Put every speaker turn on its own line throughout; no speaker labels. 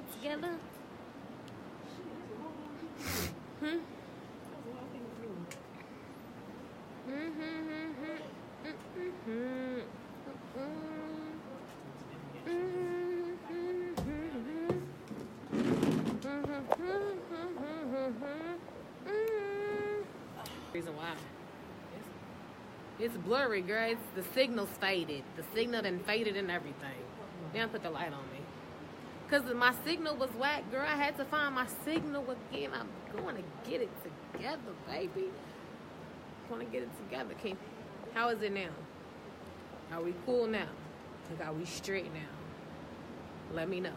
it together? Hmm? Reason why. It's blurry, girl. The signal's faded. The signal done faded and everything. They done put the light on me. Because my signal was whack, girl. I had to find my signal again. I'm going to get it together, baby. I want to get it together. How is it now? Are we cool now? Like, are we straight now? Let me know.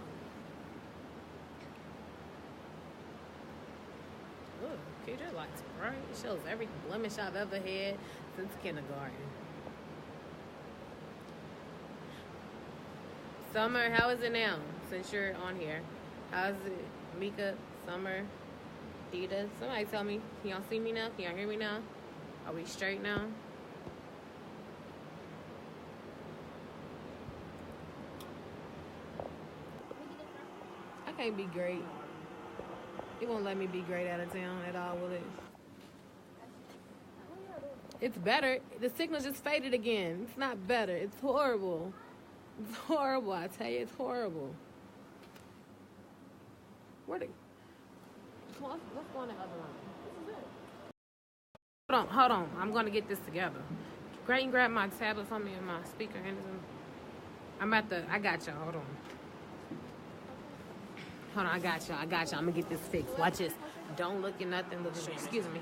Oh, okay, that light's bright. It shows every blemish I've ever had since kindergarten. Summer, how is it now? Since you're on here, how's it? Mika, Summer, Dita, somebody tell me. Can y'all see me now? Can y'all hear me now? Are we straight now? I can't be great. It won't let me be great out of town at all, will it? It's better. The signal just faded again. It's not better. It's horrible. It's horrible, I tell you. It's horrible. Come on, let's go on the other line. Hold on. I'm going to get this together. Great and grab my tablet from me and my speaker. I got y'all. Hold on, I got y'all. I'm going to get this fixed. Watch this. Don't look at nothing. Look straight. Excuse me.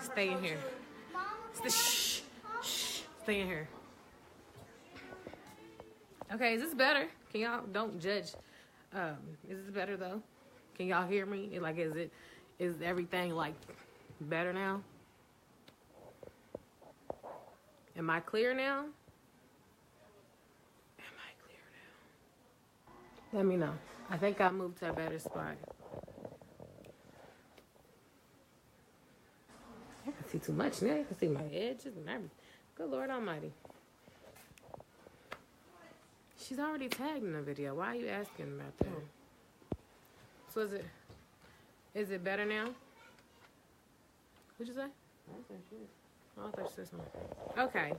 Stay in here. Shh. Stay in here. Okay, is this better? Can y'all, don't judge. Is this better though? Can y'all hear me? Like, is everything like better now? Am I clear now? Let me know. I think I moved to a better spot. I can see too much now. I can see my edges and everything. Good Lord Almighty. She's already tagged in the video. Why are you asking about that? So is it better now? What'd you say? Oh, I thought you said something. Okay.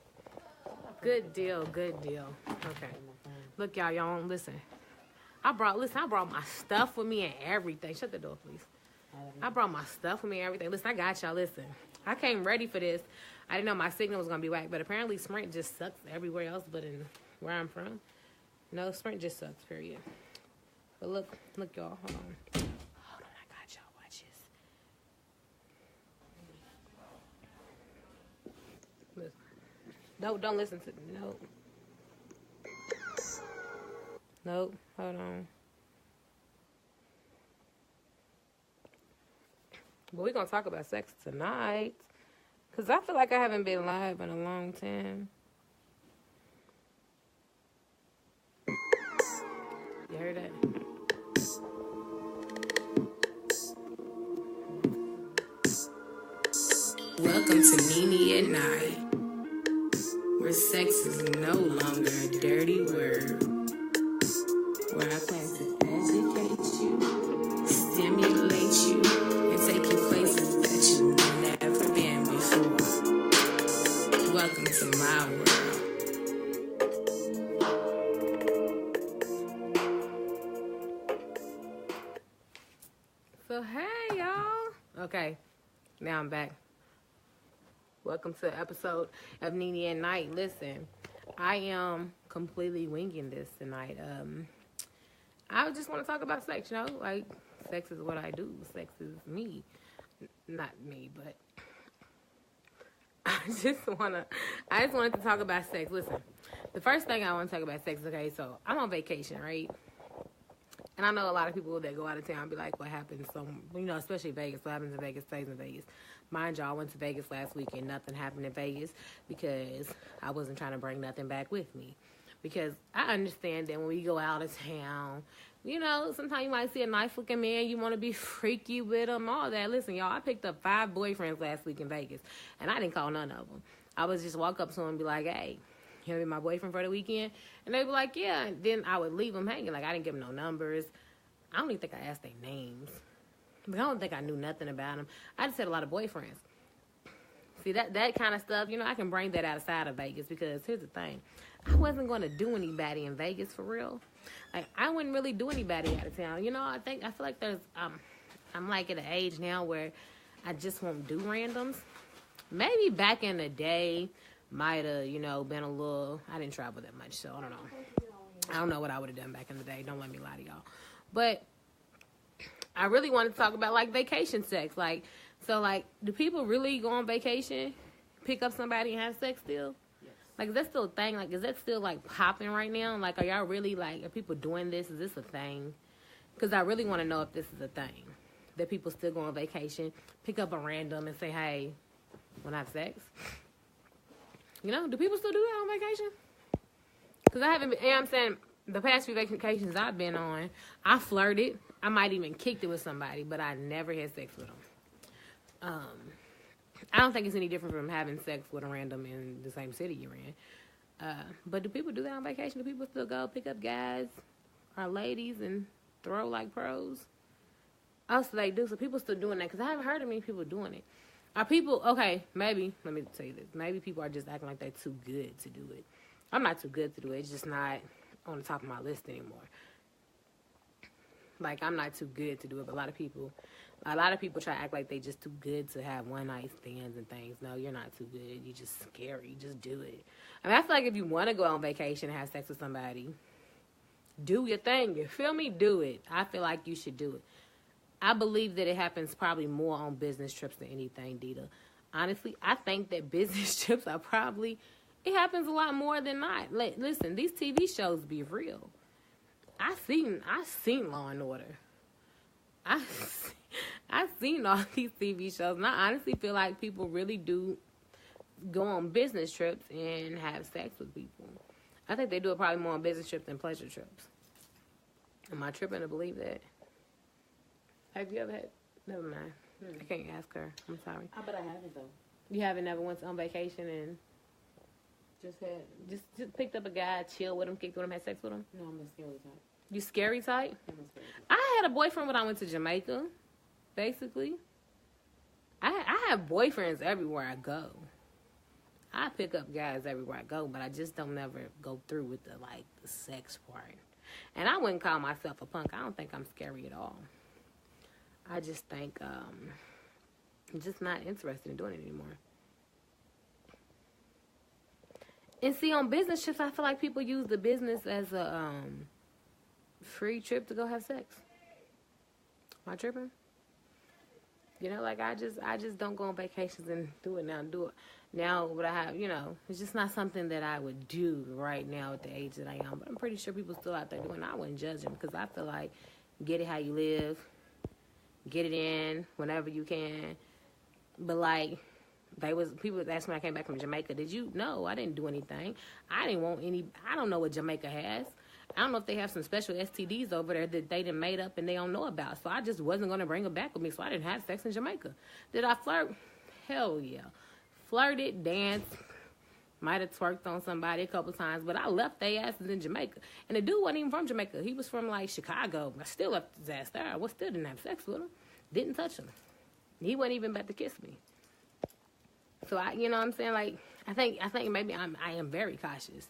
Good deal. Okay. Look, y'all don't listen. I brought my stuff with me and everything. Shut the door, please. I brought my stuff with me and everything. Listen, I got y'all. Listen, I came ready for this. I didn't know my signal was going to be whack, but apparently Sprint just sucks everywhere else but in where I'm from. No, Sprint just sucks, period. But look, y'all. Hold on, I got y'all. Watch this. Listen. No, don't listen to me. Nope. Hold on. But we're going to talk about sex tonight. Because I feel like I haven't been live in a long time. You heard that? Welcome to NeNe at Night, where sex is no longer a dirty word. Where I plan to educate you, stimulate you, and take you places that you've never been before. Welcome to my world. So, hey, y'all. Okay, now I'm back. Welcome to an episode of NeNe at Night. Listen, I am completely winging this tonight. I just want to talk about sex, you know? Like, sex is what I do. Sex is me. Not me, but I just wanted to talk about sex. Listen, the first thing I want to talk about sex, okay, so I'm on vacation, right? And I know a lot of people that go out of town be like, what happens? So, you know, especially Vegas. What happens in Vegas stays in Vegas. Mind y'all, I went to Vegas last weekend. Nothing happened in Vegas because I wasn't trying to bring nothing back with me. Because I understand that when we go out of town, you know, sometimes you might see a nice-looking man. You want to be freaky with him, all that. Listen, y'all, I picked up 5 boyfriends last week in Vegas, and I didn't call none of them. I was just walk up to him and be like, hey, he'll be my boyfriend for the weekend. And they'd be like, yeah. And then I would leave them hanging. Like, I didn't give them no numbers. I don't even think I asked their names. But I don't think I knew nothing about them. I just had a lot of boyfriends. See, that kind of stuff, you know, I can bring that outside of Vegas because here's the thing. I wasn't going to do anybody in Vegas for real. Like, I wouldn't really do anybody out of town. You know, I feel like there's, I'm like at an age now where I just won't do randoms. Maybe back in the day might have, you know, been a little, I didn't travel that much, so I don't know. I don't know what I would have done back in the day. Don't let me lie to y'all. But I really want to talk about, like, vacation sex. Like, so, like, do people really go on vacation, pick up somebody and have sex still? Yes. Like, is that still a thing? Like, is that still, like, popping right now? Like, are y'all really, like, are people doing this? Is this a thing? Because I really want to know if this is a thing. That people still go on vacation, pick up a random and say, hey, want to have sex? You know, do people still do that on vacation? Because I haven't been, you know what I'm saying, the past few vacations I've been on, I flirted. I might even kicked it with somebody, but I never had sex with them. I don't think it's any different from having sex with a random in the same city you're in. But do people do that on vacation? Do people still go pick up guys or ladies and throw like pros? Oh, so they do. So people still doing that because I haven't heard of many people doing it. Are people, okay, maybe, let me tell you this. Maybe people are just acting like they're too good to do it. I'm not too good to do it. It's just not on the top of my list anymore. Like, I'm not too good to do it, but a lot of people try to act like they just too good to have one-night stands and things. No, you're not too good. You're just scary. Just do it. I mean, I feel like if you want to go on vacation and have sex with somebody, do your thing. You feel me? Do it. I feel like you should do it. I believe that it happens probably more on business trips than anything, Dita. Honestly, I think that business trips are probably, it happens a lot more than not. Like, listen, these TV shows be real. I seen Law and Order. I seen all these TV shows, and I honestly feel like people really do go on business trips and have sex with people. I think they do it probably more on business trips than pleasure trips. Am I tripping to believe that? Have you ever had? Never mind. I can't ask her. I'm sorry.
But I haven't though.
You haven't ever went on vacation and just picked up a guy, chill with him, kicked with him, had sex with him?
No, I'm a scary type.
You scary type?
I'm a scary type.
I had a boyfriend when I went to Jamaica. Basically, I have boyfriends everywhere I go. I pick up guys everywhere I go, but I just don't never go through with the sex part. And I wouldn't call myself a punk. I don't think I'm scary at all. I just think I'm just not interested in doing it anymore. And see, on business trips, I feel like people use the business as a free trip to go have sex. Am I tripping? You know, like I just don't go on vacations and do it now. But I have, you know, it's just not something that I would do right now at the age that I am. But I'm pretty sure people still out there doing it. I wouldn't judge them because I feel like get it how you live. Get it in whenever you can. But people asked me when I came back from Jamaica, did you? No, I didn't do anything. I didn't want any, I don't know what Jamaica has. I don't know if they have some special STDs over there that they done made up and they don't know about. So I just wasn't going to bring them back with me. So I didn't have sex in Jamaica. Did I flirt? Hell yeah. Flirted, danced, might have twerked on somebody a couple times, but I left their asses in Jamaica. And the dude wasn't even from Jamaica. He was from Chicago. I still left his ass there. I still didn't have sex with him. Didn't touch him. He wasn't even about to kiss me. So you know what I'm saying? I think maybe I am very cautious.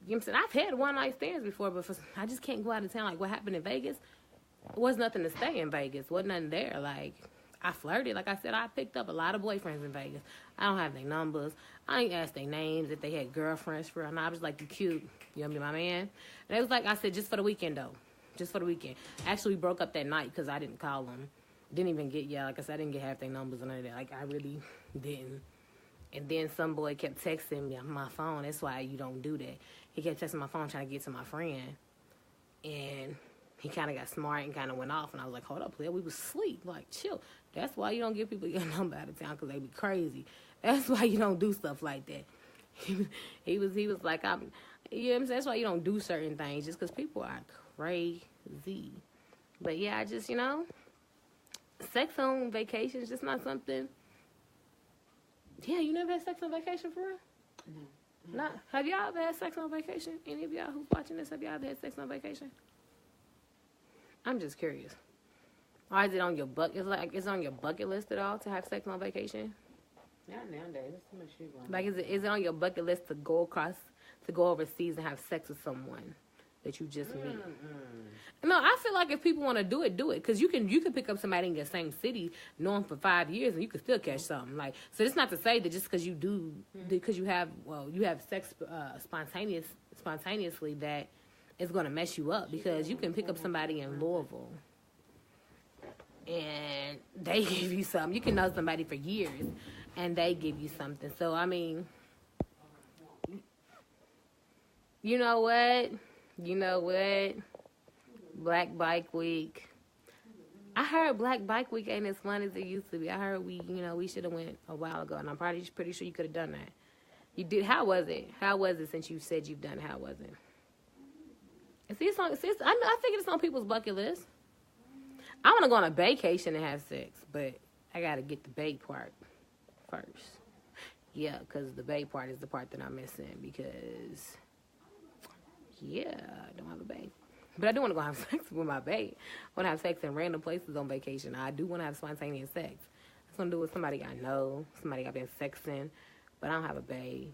You know what I'm saying? I've had one night stands before, but I just can't go out of town. Like what happened in Vegas, it was nothing to stay in Vegas. Wasn't nothing there. I flirted. Like I said, I picked up a lot of boyfriends in Vegas. I don't have their numbers. I didn't ask their names, if they had girlfriends for real. And I was like, you cute. You want to be my man? And it was like, I said, just for the weekend, though. Just for the weekend. Actually, we broke up that night because I didn't call them. Didn't even get, like I said, I didn't get half their numbers and none of that. I really didn't. And then some boy kept texting me on my phone. That's why you don't do that. He kept texting my phone trying to get to my friend. And he kind of got smart and kind of went off. And I was like, hold up, player. We was asleep. Chill. That's why you don't give people your number out of town because they be crazy. That's why you don't do stuff like that. He was like, you know what I'm saying? That's why you don't do certain things just because people are crazy. But yeah, I just, sex on vacation is just not something. Yeah, you never had sex on vacation for real?
No.
Not. Have y'all ever had sex on vacation? Any of y'all who's watching this, have y'all ever had sex on vacation? I'm just curious. Or is it on your it's on your bucket list at all to have sex on vacation?
Not nowadays. There's too much shit going on.
Like, is it on your bucket list to go overseas and have sex with someone that you just meet? No, I feel like if people want to do it, do it. Because you can pick up somebody in your same city, know them for 5 years, and you can still catch something. Like, so it's not to say that just because you do, because you have sex spontaneously that it's going to mess you up. Because you can pick up somebody in Louisville and they give you something. You can know somebody for years and they give you something. So, I mean, you know what? Black Bike Week. I heard Black Bike Week ain't as fun as it used to be. I heard we should have went a while ago, and I'm pretty sure you could have done that. You did. How was it? How was it since you said you've done? How was it? See, I think it's on people's bucket list. I want to go on a vacation and have sex, but I got to get the bae part first. Yeah, because the bae part is the part that I'm missing because, yeah, I don't have a bae. But I do want to go have sex with my bae. I want to have sex in random places on vacation. I do want to have spontaneous sex. I just want to do it with somebody I know, somebody I've been sexing, but I don't have a bae.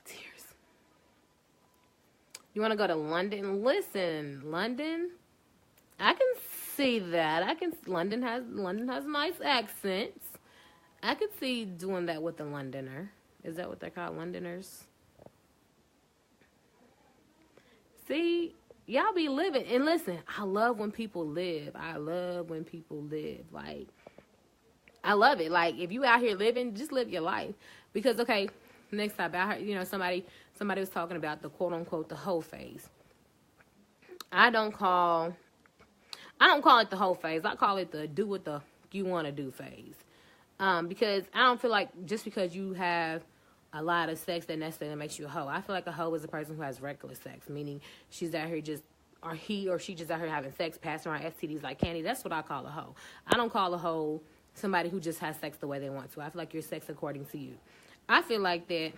Tears. You want to go to London? Listen, London, I can see that. London has nice accents. I could see doing that with a Londoner. Is that what they're called, Londoners? See, y'all be living. And listen, I love when people live. Like, I love it. Like, if you out here living, just live your life. Because, okay, next time, I heard, somebody was talking about the quote-unquote the hoe phase. I don't call it the whole phase. I call it the do what the you want to do phase. Because I don't feel like just because you have a lot of sex that necessarily makes you a hoe. I feel like a hoe is a person who has reckless sex, meaning she's out here he or she just out here having sex, passing around STDs like candy. That's what I call a hoe. I don't call a hoe somebody who just has sex the way they want to. I feel like you're sex according to you. I feel like that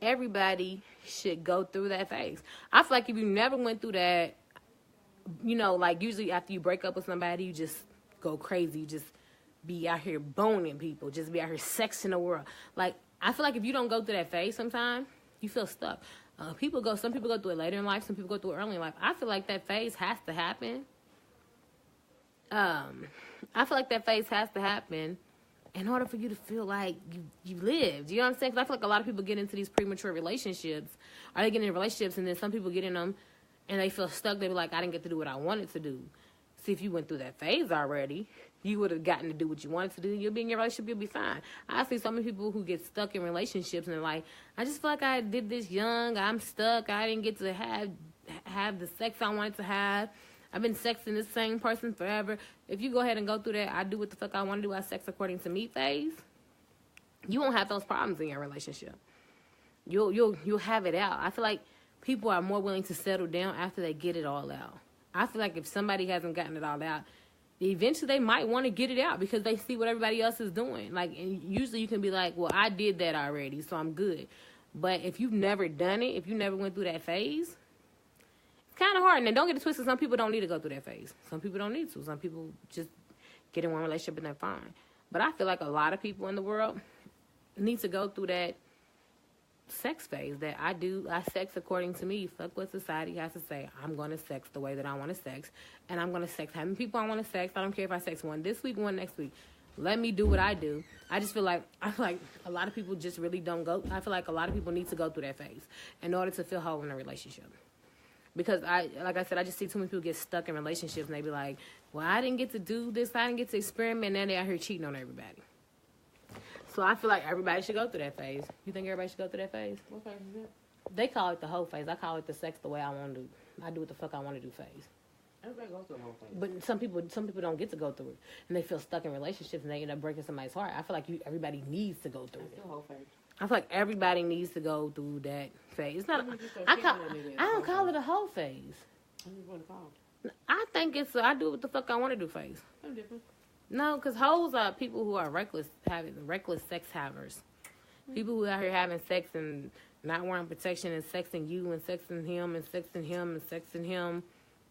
everybody should go through that phase. I feel like if you never went through that, like usually after you break up with somebody, you just go crazy. You just be out here boning people. Just be out here sexing the world. Like, I feel like if you don't go through that phase sometime, you feel stuck. Some people go through it later in life. Some people go through it early in life. I feel like that phase has to happen. In order for you to feel like you lived. You know what I'm saying? Because I feel like a lot of people get into these premature relationships. Or they get in relationships and then some people get in them and they feel stuck. They be like, I didn't get to do what I wanted to do. See, if you went through that phase already, you would have gotten to do what you wanted to do. You'll be in your relationship, you'll be fine. I see so many people who get stuck in relationships and they're like, I just feel like I did this young. I'm stuck. I didn't get to have the sex I wanted to have. I've been sexing this same person forever. If you go ahead and go through that, I do what the fuck I want to do, I sex according to me phase, you won't have those problems in your relationship. You'll have it out. I feel like people are more willing to settle down after they get it all out. I feel like if somebody hasn't gotten it all out, eventually they might want to get it out because they see what everybody else is doing. Like, and usually you can be like, well, I did that already, so I'm good. But if you've never done it, if you never went through that phase, it's kind of hard. And don't get it twisted. Some people don't need to go through that phase. Some people don't need to. Some people just get in one relationship and they're fine. But I feel like a lot of people in the world need to go through that sex phase that I sex according to me. Fuck what society has to say. I'm going to sex the way that I want to sex. And I'm going to sex how many people I want to sex. I don't care if I sex one this week, one next week. Let me do what I do. I feel like a lot of people just really don't go. I feel like a lot of people need to go through that phase in order to feel whole in a relationship. Because like I said, I just see too many people get stuck in relationships and they be like, well, I didn't get to do this. I didn't get to experiment. And then they out here cheating on everybody. So I feel like everybody should go through that phase. You think everybody should go through that phase?
What phase is it?
They call it the whole phase. I call it the sex the way I want to do. I do what the fuck I want to do phase.
Everybody goes through the whole phase.
But some people don't get to go through it. And they feel stuck in relationships and they end up breaking somebody's heart. I feel like everybody needs to go through it.
It's the whole phase.
I feel like everybody needs to go through that phase. It's not. I don't call it a whole phase. I think it's I do what the fuck I want to do phase.
I'm different.
No, because hoes are people who are reckless sex havers. People who out here having sex and not wearing protection and sexing you and sexing him and sexing him and sexing him.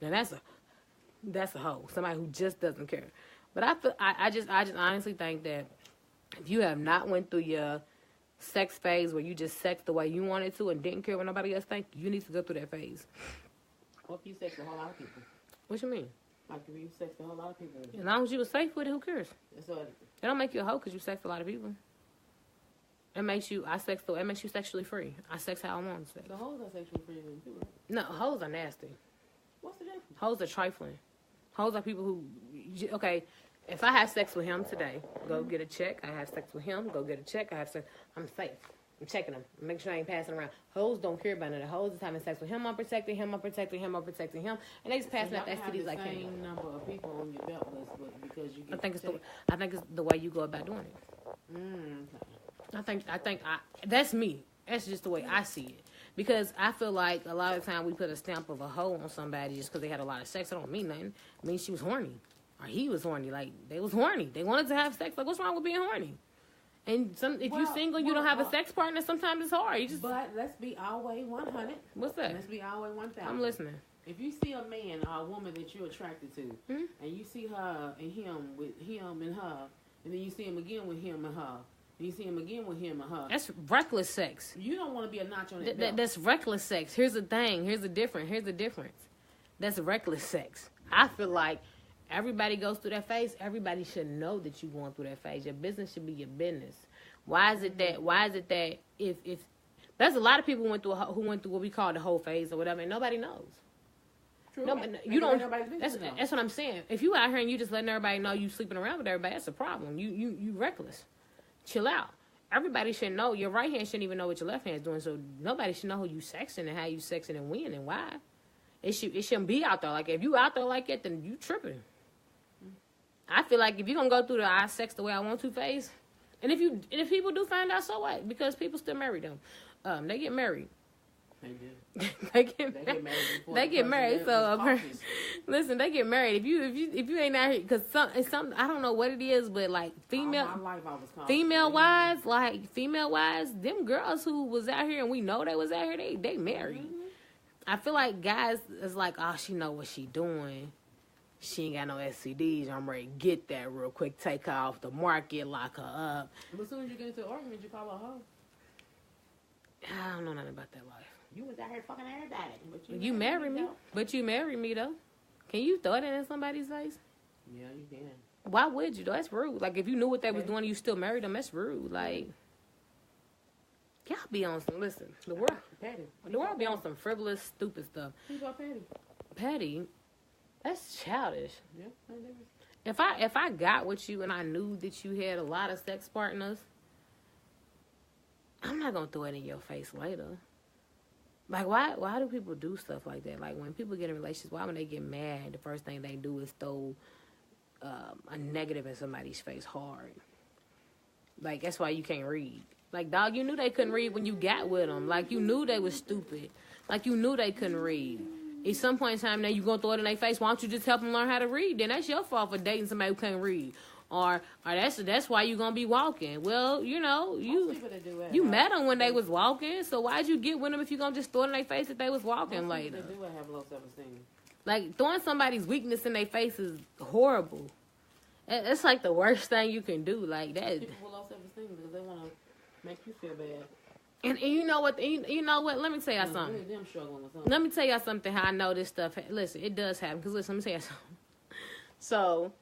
Now that's a hoe. Somebody who just doesn't care. But I just honestly think that if you have not went through your sex phase where you just sex the way you wanted to and didn't care what nobody else think, you need to go through that phase.
What if you sex a whole lot of people?
What you mean?
Like if you sex a whole lot of people.
As long as you were safe with it, who cares?
So
It don't make you a hoe because you sex a lot of people. It makes you sexually free. I sex how I want to sex.
the hoes are sexually free too, right?
No, hoes are nasty.
What's the difference?
Hoes are trifling. Hoes are people who, okay, if I have sex with him today, go get a check. I have sex with him, go get a check. I have sex. I'm safe. I'm checking them. Make sure I ain't passing around. Hoes don't care about none of the hoes is having sex with him. I'm protecting him. I'm protecting him. I'm protecting him. And they just passing out STDs like him.
Same number of people on your belt list, but because you get
I think it's the way you go about doing it. That's me. That's just the way I see it. Because I feel like a lot of time we put a stamp of a hoe on somebody just because they had a lot of sex. It don't mean nothing. It means she was horny. Or he was horny. Like, they was horny. They wanted to have sex. Like, what's wrong with being horny? And if you're single, you don't have a sex partner, sometimes it's hard.
But let's be all way 100.
What's that?
Let's be all way 1,000.
I'm listening.
If you see a man or a woman that you're attracted to,
Mm-hmm.
and you see her and him with him and her, and then you see him again with him and her, and you see him again with him and her.
That's reckless sex.
You don't want to be a notch on that belt.
That's reckless sex. Here's the thing. Here's the difference. That's reckless sex. I feel like everybody goes through that phase. Everybody should know that you're going through that phase. Your business should be your business. Why is it that if there's a lot of people who went through what we call the whole phase or whatever, and nobody knows.
True.
No, you don't.
That's
what I'm saying. If you out here and you just letting everybody know you sleeping around with everybody, that's a problem. You reckless. Chill out. Everybody should know. Your right hand shouldn't even know what your left hand's doing. So nobody should know who you sexing and how you sexing and when and why. It shouldn't be out there like that. If you out there like that, then you tripping. I feel like if you're gonna go through the I sex the way I want to phase, and if people do find out, so what? Because people still marry them. They get married.
They do.
They get married. So listen, they get married. If you ain't out here, because it's something I don't know what it is, but like female wise, them girls who was out here and we know they was out here, they married. Mm-hmm. I feel like guys is like, oh, she know what she doing. She ain't got no STDs. I'm ready to get that real quick. Take her off the market, lock her up.
But as soon as you get into an argument, you call her a hoe.
I don't know nothing about that life.
You was out here fucking everybody. But
you married me. But you married me, though. Can you throw that in somebody's face?
Yeah, you can.
Why would you, though? That's rude. Like, if you knew what they was doing and you still married them, that's rude. Like, y'all be on some, listen, the world be on some frivolous, stupid stuff.
Who's about petty?
Petty? That's childish.
Yeah.
If I got with you and I knew that you had a lot of sex partners, I'm not going to throw it in your face later. Like, why do people do stuff like that? Like, when people get in relationships, why when they get mad, the first thing they do is throw a negative in somebody's face hard? Like, that's why you can't read. Like, dog, you knew they couldn't read when you got with them. Like, you knew they was stupid. Like, you knew they couldn't read. At some point in time, now you going to throw it in their face. Why don't you just help them learn how to read? Then that's your fault for dating somebody who can't read. Or that's why you going to be walking. Well, you know, you met them when they was walking. So why'd you get with them if you going to just throw it in their face if they was walking later?
They do have low self-esteem.
Like, throwing somebody's weakness in their face is horrible. It's like the worst thing you can do. Like that.
People with low self-esteem because they want to make you feel bad.
And you know what? You know what? Let me tell y'all something.
Really them struggling with something.
Let me tell y'all something. How I know this stuff. Listen, it does happen. Because listen, let me tell y'all something. So,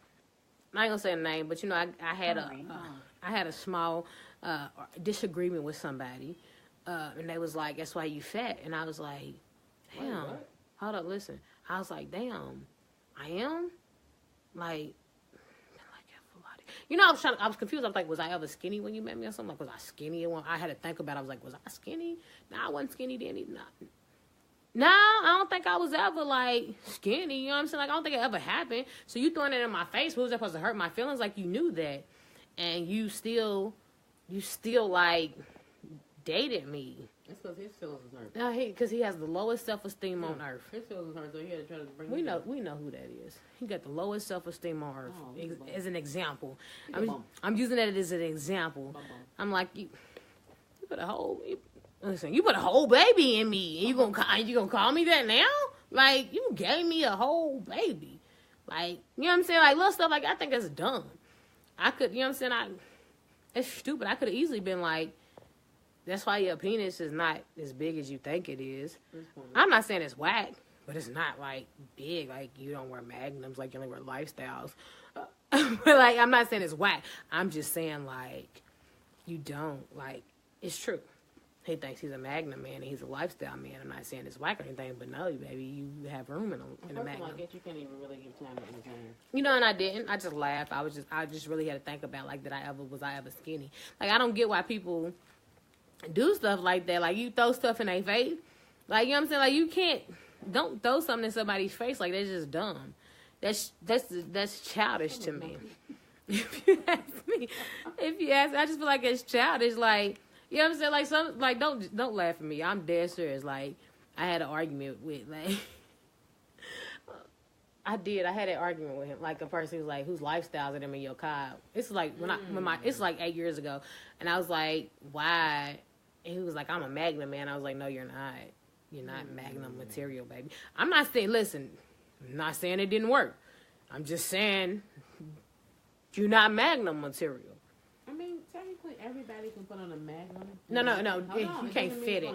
I ain't gonna say a name, but you know, I had a small disagreement with somebody, and they was like, "That's why you fat," and I was like, "Damn, hold up, listen." I was like, "Damn, I am," like. You know, I was confused. I was like, was I ever skinny when you met me or something? Like, was I skinny? I had to think about it. I was like, was I skinny? No, I wasn't skinny then either. No, I don't think I was ever, like, skinny. You know what I'm saying? Like, I don't think it ever happened. So you throwing it in my face, what was that supposed to hurt my feelings? Like, you knew that. And you still, like, dated me.
That's because his feelings was hurt.
No, because he has the lowest self-esteem on earth.
His feelings was hurt, so he had to try to bring
we know who that is. He got the lowest self-esteem on earth. As an example. I'm using that as an example. I'm like, put a whole baby in me, and you gonna call me that now? Like, you gave me a whole baby. Like, you know what I'm saying? Like, little stuff like I think that's dumb. I could, you know what I'm saying? It's stupid. I could have easily been like, that's why your penis is not as big as you think it is. I'm not saying it's whack, but it's not, like, big. Like, you don't wear magnums. Like, you only wear lifestyles. But, like, I'm not saying it's whack. I'm just saying, like, you don't. Like, it's true. He thinks he's a magnum man and he's a lifestyle man. I'm not saying it's whack or anything, but no, baby, you have room in a magnum.
I guess you can't even really give time to anything.
You know, and I didn't. I just laughed. I just really had to think about, like, was I ever skinny? Like, I don't get why people do stuff like that. Like, you throw stuff in their face. Like, you know what I'm saying? Like, you can't, don't throw something in somebody's face. Like, that's just dumb. That's childish to me. If you ask me, I just feel like it's childish. Like, you know what I'm saying? Like, don't laugh at me. I'm dead serious. Like, I had an argument with, like, I had an argument with him. Like, a person who's like, whose lifestyles are them in your car? It's like, it's like 8 years ago. And I was like, why? And he was like, I'm a Magnum man. I was like, no, you're not. You're not Magnum material, baby. I'm not saying it didn't work. I'm just saying you're not Magnum material.
I mean, technically, everybody can put on a Magnum.
No. You can't fit it.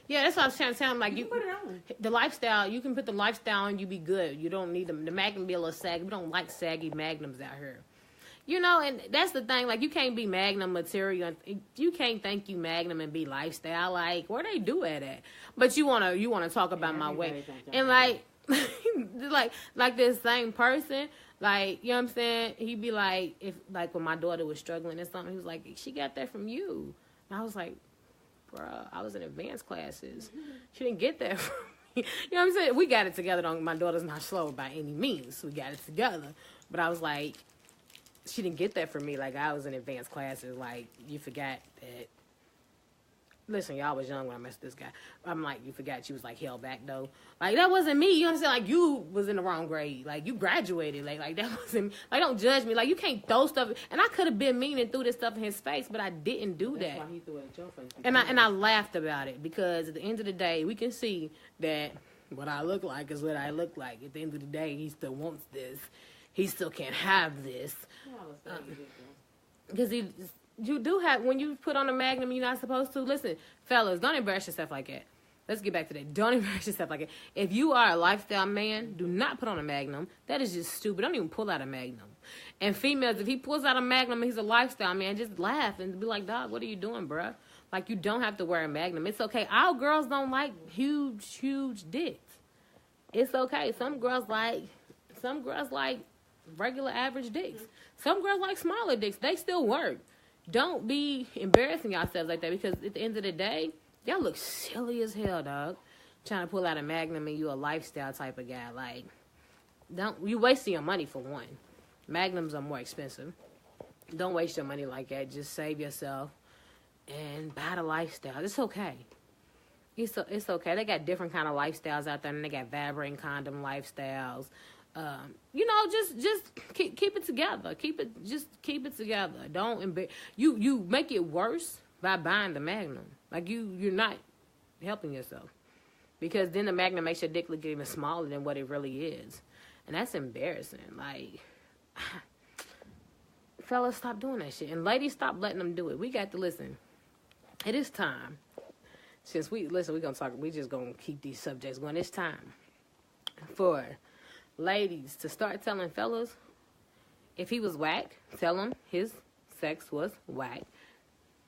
Yeah, that's what I was trying to tell him. Like, you
put it on.
The lifestyle, you can put the lifestyle on, you be good. You don't need the Magnum be a little saggy. We don't like saggy Magnums out here. You know, and that's the thing. Like, you can't be Magnum material. You can't think you Magnum and be lifestyle. Like, where they do it at? But you wanna talk about my weight. And like, like this same person. Like, you know what I'm saying? He'd be like, when my daughter was struggling or something, he was like, she got that from you. And I was like, bruh, I was in advanced classes. She didn't get that from me. You know what I'm saying? We got it together. My daughter's not slow by any means. We got it together. But I was like, she didn't get that from me. Like, I was in advanced classes. Like, you forgot that. Listen, y'all was young when I met this guy. I'm like, you forgot she was, like, held back, though. Like, that wasn't me. You know what I'm saying? Like, you was in the wrong grade. Like, you graduated. Like that wasn't me. Like, don't judge me. Like, you can't throw stuff. And I could have been mean and threw this stuff in his face, but I didn't do that.
That's why he threw it at your face.
And I laughed about it because at the end of the day, we can see that what I look like is what I look like. At the end of the day, he still wants this. He still can't have this. Because you do have, when you put on a Magnum, you're not supposed to. Listen, fellas, don't embarrass yourself like that. Let's get back to that. Don't embarrass yourself like that. If you are a lifestyle man, do not put on a Magnum. That is just stupid. Don't even pull out a Magnum. And females, if he pulls out a Magnum and he's a lifestyle man, just laugh and be like, dog, what are you doing, bruh? Like, you don't have to wear a Magnum. It's okay. All girls don't like huge dicks. It's okay. Some girls like regular average dicks. Some girls like smaller dicks. They still work. Don't be embarrassing yourselves like that because at the end of the day, y'all look silly as hell, dog. Trying to pull out a Magnum and you a lifestyle type of guy. Like, you wasting your money for one. Magnums are more expensive. Don't waste your money like that. Just save yourself and buy the lifestyle. It's okay. It's okay. They got different kind of lifestyles out there, and they got vibrating condom lifestyles. You know, just keep it together. Keep it together. Don't you make it worse by buying the Magnum. Like, you're not helping yourself because then the Magnum makes your dick look even smaller than what it really is, and that's embarrassing. Like, fellas, stop doing that shit, and ladies, stop letting them do it. We got to listen. It is time. Since we gonna talk. We just gonna keep these subjects going. It's time for ladies to start telling fellas if he was whack, tell him his sex was whack.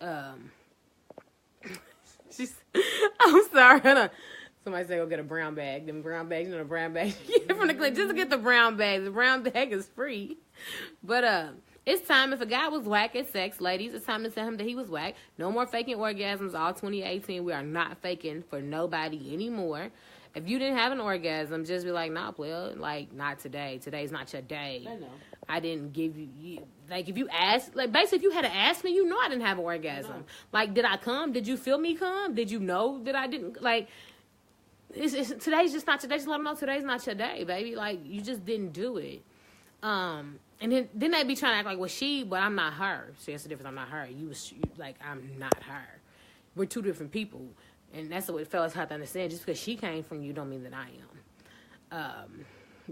I'm sorry. Hold on. Somebody say go get a brown bag. Them brown bags, you know, the brown bag. Get from the clinic. Just get the brown bag. The brown bag is free. But it's time. If a guy was whack at sex, ladies, it's time to tell him that he was whack. No more faking orgasms. All 2018, we are not faking for nobody anymore. If you didn't have an orgasm, just be like, nah, player. Like, not today. Today's not your day.
I know.
I didn't give you, like, if you asked, like, basically, if you had to ask me, you know I didn't have an orgasm. No. Like, did I come? Did you feel me come? Did you know that I didn't? Like, today's just not your day. Just let them know today's not your day, baby. Like, you just didn't do it. And then they be trying to act like, well, but I'm not her. See, that's the difference. I'm not her. Like, I'm not her. we're two different people. And that's what fellas have to understand. Just because she came from you don't mean that I am.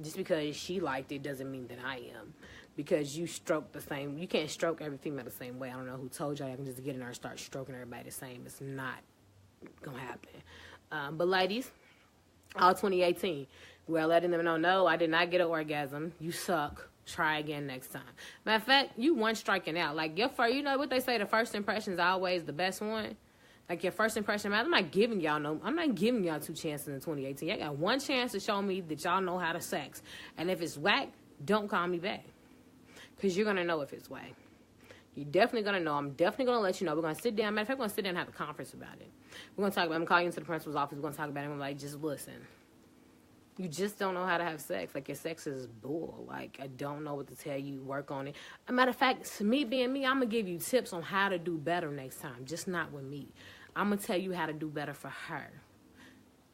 Just because she liked it doesn't mean that I am. Because you stroke the same. You can't stroke every female the same way. I don't know who told y'all I can just get in there and start stroking everybody the same. It's not going to happen. But ladies, all 2018, we're letting them know, no, I did not get an orgasm. You suck. Try again next time. Matter of fact, you weren't striking out. Like, you know what they say, the first impression is always the best one? Like, your first impression, I'm not giving y'all 2 chances in 2018. Y'all got one chance to show me that y'all know how to sex. And if it's whack, don't call me back. Because you're going to know if it's whack. You're definitely going to know. I'm definitely going to let you know. We're going to sit down. Matter of fact, we're going to sit down and have a conference about it. We're going to talk about it. I'm going to call you into the principal's office. We're going to talk about it. I'm like, just listen. You just don't know how to have sex. Like, your sex is bull. Like, I don't know what to tell you. Work on it. As a matter of fact, me being me, I'm going to give you tips on how to do better next time. Just not with me. I'm going to tell you how to do better for her.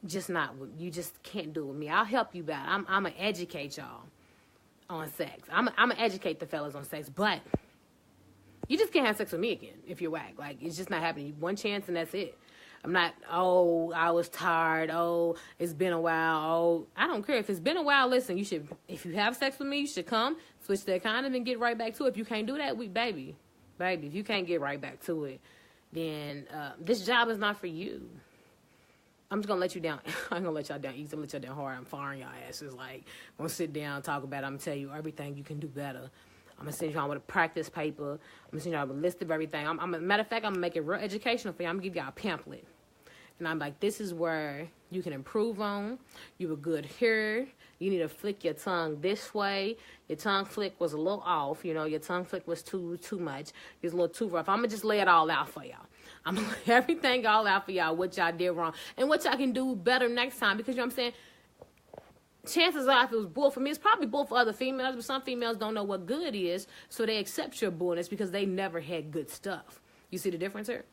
Just not with you. Just can't do it with me. I'll help you better. I'm going to educate y'all on sex. I'm going to educate the fellas on sex. But you just can't have sex with me again if you're whack. Like, it's just not happening. One chance and that's it. I'm not, I was tired. It's been a while. I don't care. If it's been a while, listen, you should, if you have sex with me, you should come, switch that condom and get right back to it. If you can't do that, baby, if you can't get right back to it, then this job is not for you. I'm just going to let you down. I ain't going to let y'all down easy. I'm going to let y'all down hard. I'm firing y'all asses. Like, I'm going to sit down, talk about it. I'm going to tell you everything you can do better. I'm going to send y'all with a practice paper. I'm going to send y'all with a list of everything. Matter of fact, I'm going to make it real educational for y'all. I'm going to give y'all a pamphlet. And I'm like, this is where you can improve on. You're a good hearer. You need to flick your tongue this way. Your tongue flick was a little off. You know, your tongue flick was too much. It was a little too rough. I'm going to just lay it all out for y'all. I'm going to lay everything all out for y'all, what y'all did wrong. And what y'all can do better next time. Because, you know what I'm saying? Chances are, if it was bull for me, it's probably bull for other females. But some females don't know what good is. So they accept your bullness because they never had good stuff. You see the difference here?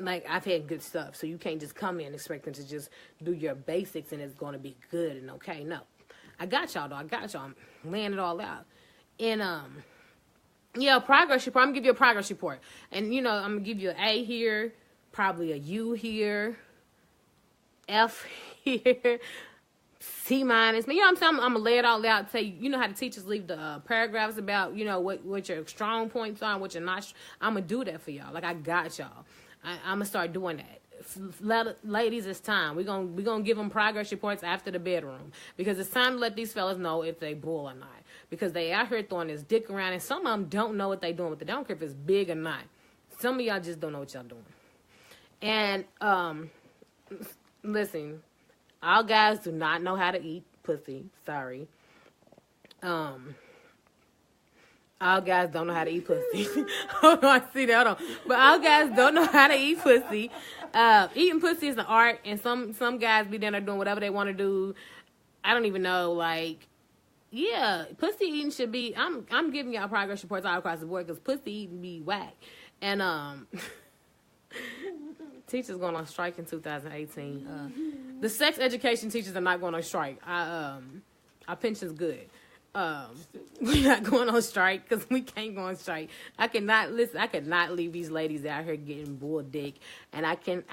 Like, I've had good stuff, so you can't just come in expecting to just do your basics and it's going to be good and okay. No. I got y'all, though. I got y'all. I'm laying it all out. And, yeah, progress report. I'm going to give you a progress report. And, you know, I'm going to give you an A here, probably a U here, F here, C minus. You know what I'm saying? I'm going to lay it all out, tell you, you know how the teachers leave the paragraphs about, you know, what your strong points are and what you're not. I'm going to do that for y'all. Like, I got y'all. I'm going to start doing that. Ladies, it's time. We're gonna give them progress reports after the bedroom. Because it's time to let these fellas know if they bull or not. Because they out here throwing this dick around. And some of them don't know what they doing with it. They don't care if it's big or not. Some of y'all just don't know what y'all doing. And, listen. All guys do not know how to eat pussy. Sorry. All guys don't know how to eat pussy. Hold on, see that? Hold on. But all guys don't know how to eat pussy. Eating pussy is an art, and some guys be down there doing whatever they want to do. I don't even know, like, yeah, pussy eating should be, I'm giving y'all progress reports all across the board, because pussy eating be whack. And, teachers going on strike in 2018. The sex education teachers are not going on strike. Our pension's good. We're not going on strike because we can't go on strike. I cannot leave these ladies out here getting bull dick, and I can't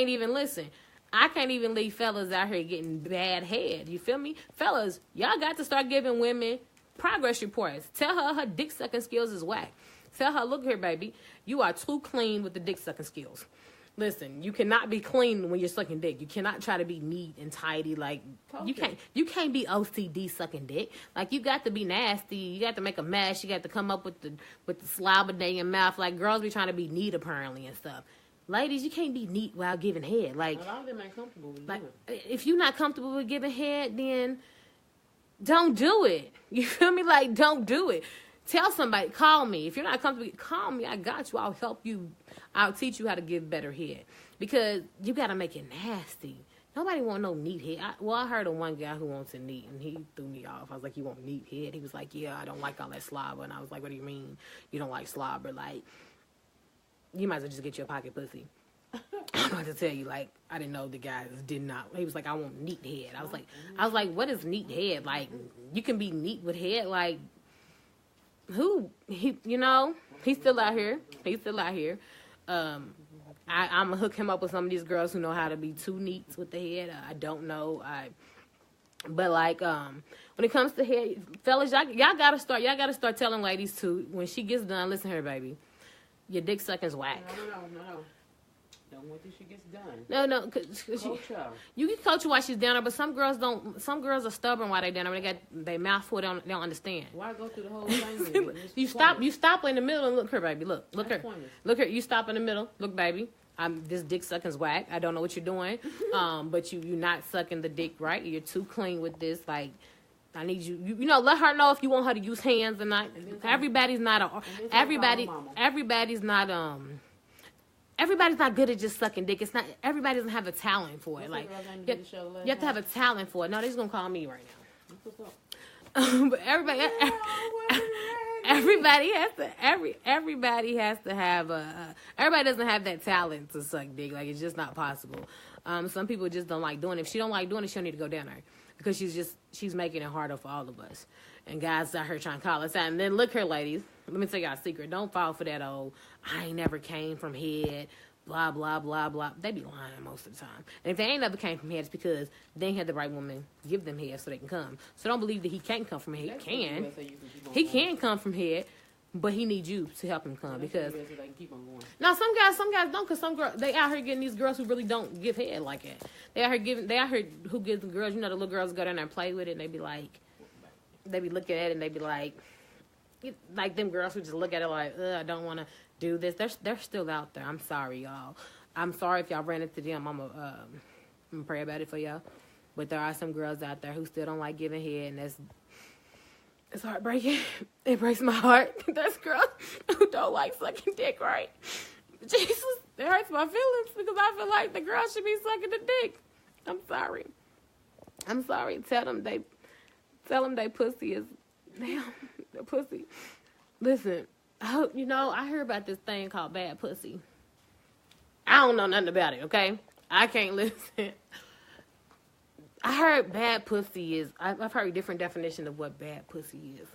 even listen. I can't even leave fellas out here getting bad head. You feel me? Fellas, y'all got to start giving women progress reports. Tell her dick sucking skills is whack. Tell her, look here, baby, you are too clean with the dick sucking skills. Listen, you cannot be clean when you're sucking dick. You cannot try to be neat and tidy. Like, okay. You can't be OCD sucking dick. Like, you got to be nasty. You got to make a mess. You got to come up with the slobber in your mouth. Like, girls be trying to be neat apparently and stuff. Ladies, you can't be neat while giving head. Like,
a lot of them ain't comfortable with
like,
it.
If you're not comfortable with giving head, then don't do it. You feel me? Like, don't do it. Tell somebody, call me. If you're not comfortable, call me. I got you. I'll help you. I'll teach you how to give better head. Because you got to make it nasty. Nobody want no neat head. I heard of one guy who wants a neat, and he threw me off. I was like, you want neat head? He was like, yeah, I don't like all that slobber. And I was like, what do you mean you don't like slobber? Like, you might as well just get your pocket pussy. I don't know what to tell you. Like, I didn't know the guys did not. He was like, I want neat head. I was like, what is neat head? Like, you can be neat with head. Like, who? He's still out here. He's still out here. I'm gonna hook him up with some of these girls who know how to be too neat with the head. I don't know. But like when it comes to head, fellas, y'all gotta start telling ladies too. When she gets done, listen to her, baby. Your dick sucking's whack.
No. Don't wait till she gets done.
No, cause you can coach her while she's down there, but some girls don't. Some girls are stubborn while they down there. They got their mouth full. They don't understand.
Why go through the whole thing?
You stop in the middle and look her, baby. Look her. You stop in the middle. Look, baby. This dick sucking's whack. I don't know what you're doing. But you're not sucking the dick right. You're too clean with this. Like, I need you. You know, let her know if you want her to use hands or not. Everybody's not good at just sucking dick. It's not. Everybody doesn't have a talent for it. Like, you have to have a talent for it. No, they're just gonna call me right now. But everybody doesn't have that talent to suck dick. Like, it's just not possible. Some people just don't like doing it. If she don't like doing it, she don't need to go down there because she's making it harder for all of us. And guys out here trying to call us out. And then look here, ladies. Let me tell y'all a secret. Don't fall for that old, I ain't never came from head, blah, blah, blah, blah. They be lying most of the time. And if they ain't never came from head, it's because they ain't had the right woman give them head so they can come. So don't believe that he can't come from head. He can. He can come from head, but he needs you to help him come. Because now some guys don't, because some girls, they out here getting these girls who really don't give head like that. They out here who gives the girls, you know, the little girls go down there and play with it, and they be looking at it and they be like them girls who just look at it like, I don't want to do this. They're still out there. I'm sorry, y'all. I'm sorry if y'all ran into them. I'm gonna pray about it for y'all. But there are some girls out there who still don't like giving head, and it's heartbreaking. It breaks my heart. There's girls who don't like sucking dick, right? Jesus, it hurts my feelings because I feel like the girl should be sucking the dick. I'm sorry. Tell them they pussy is, damn, the pussy. Listen, I heard about this thing called bad pussy. I don't know nothing about it, okay? I can't listen. I heard bad pussy is, I've heard different definitions of what bad pussy is.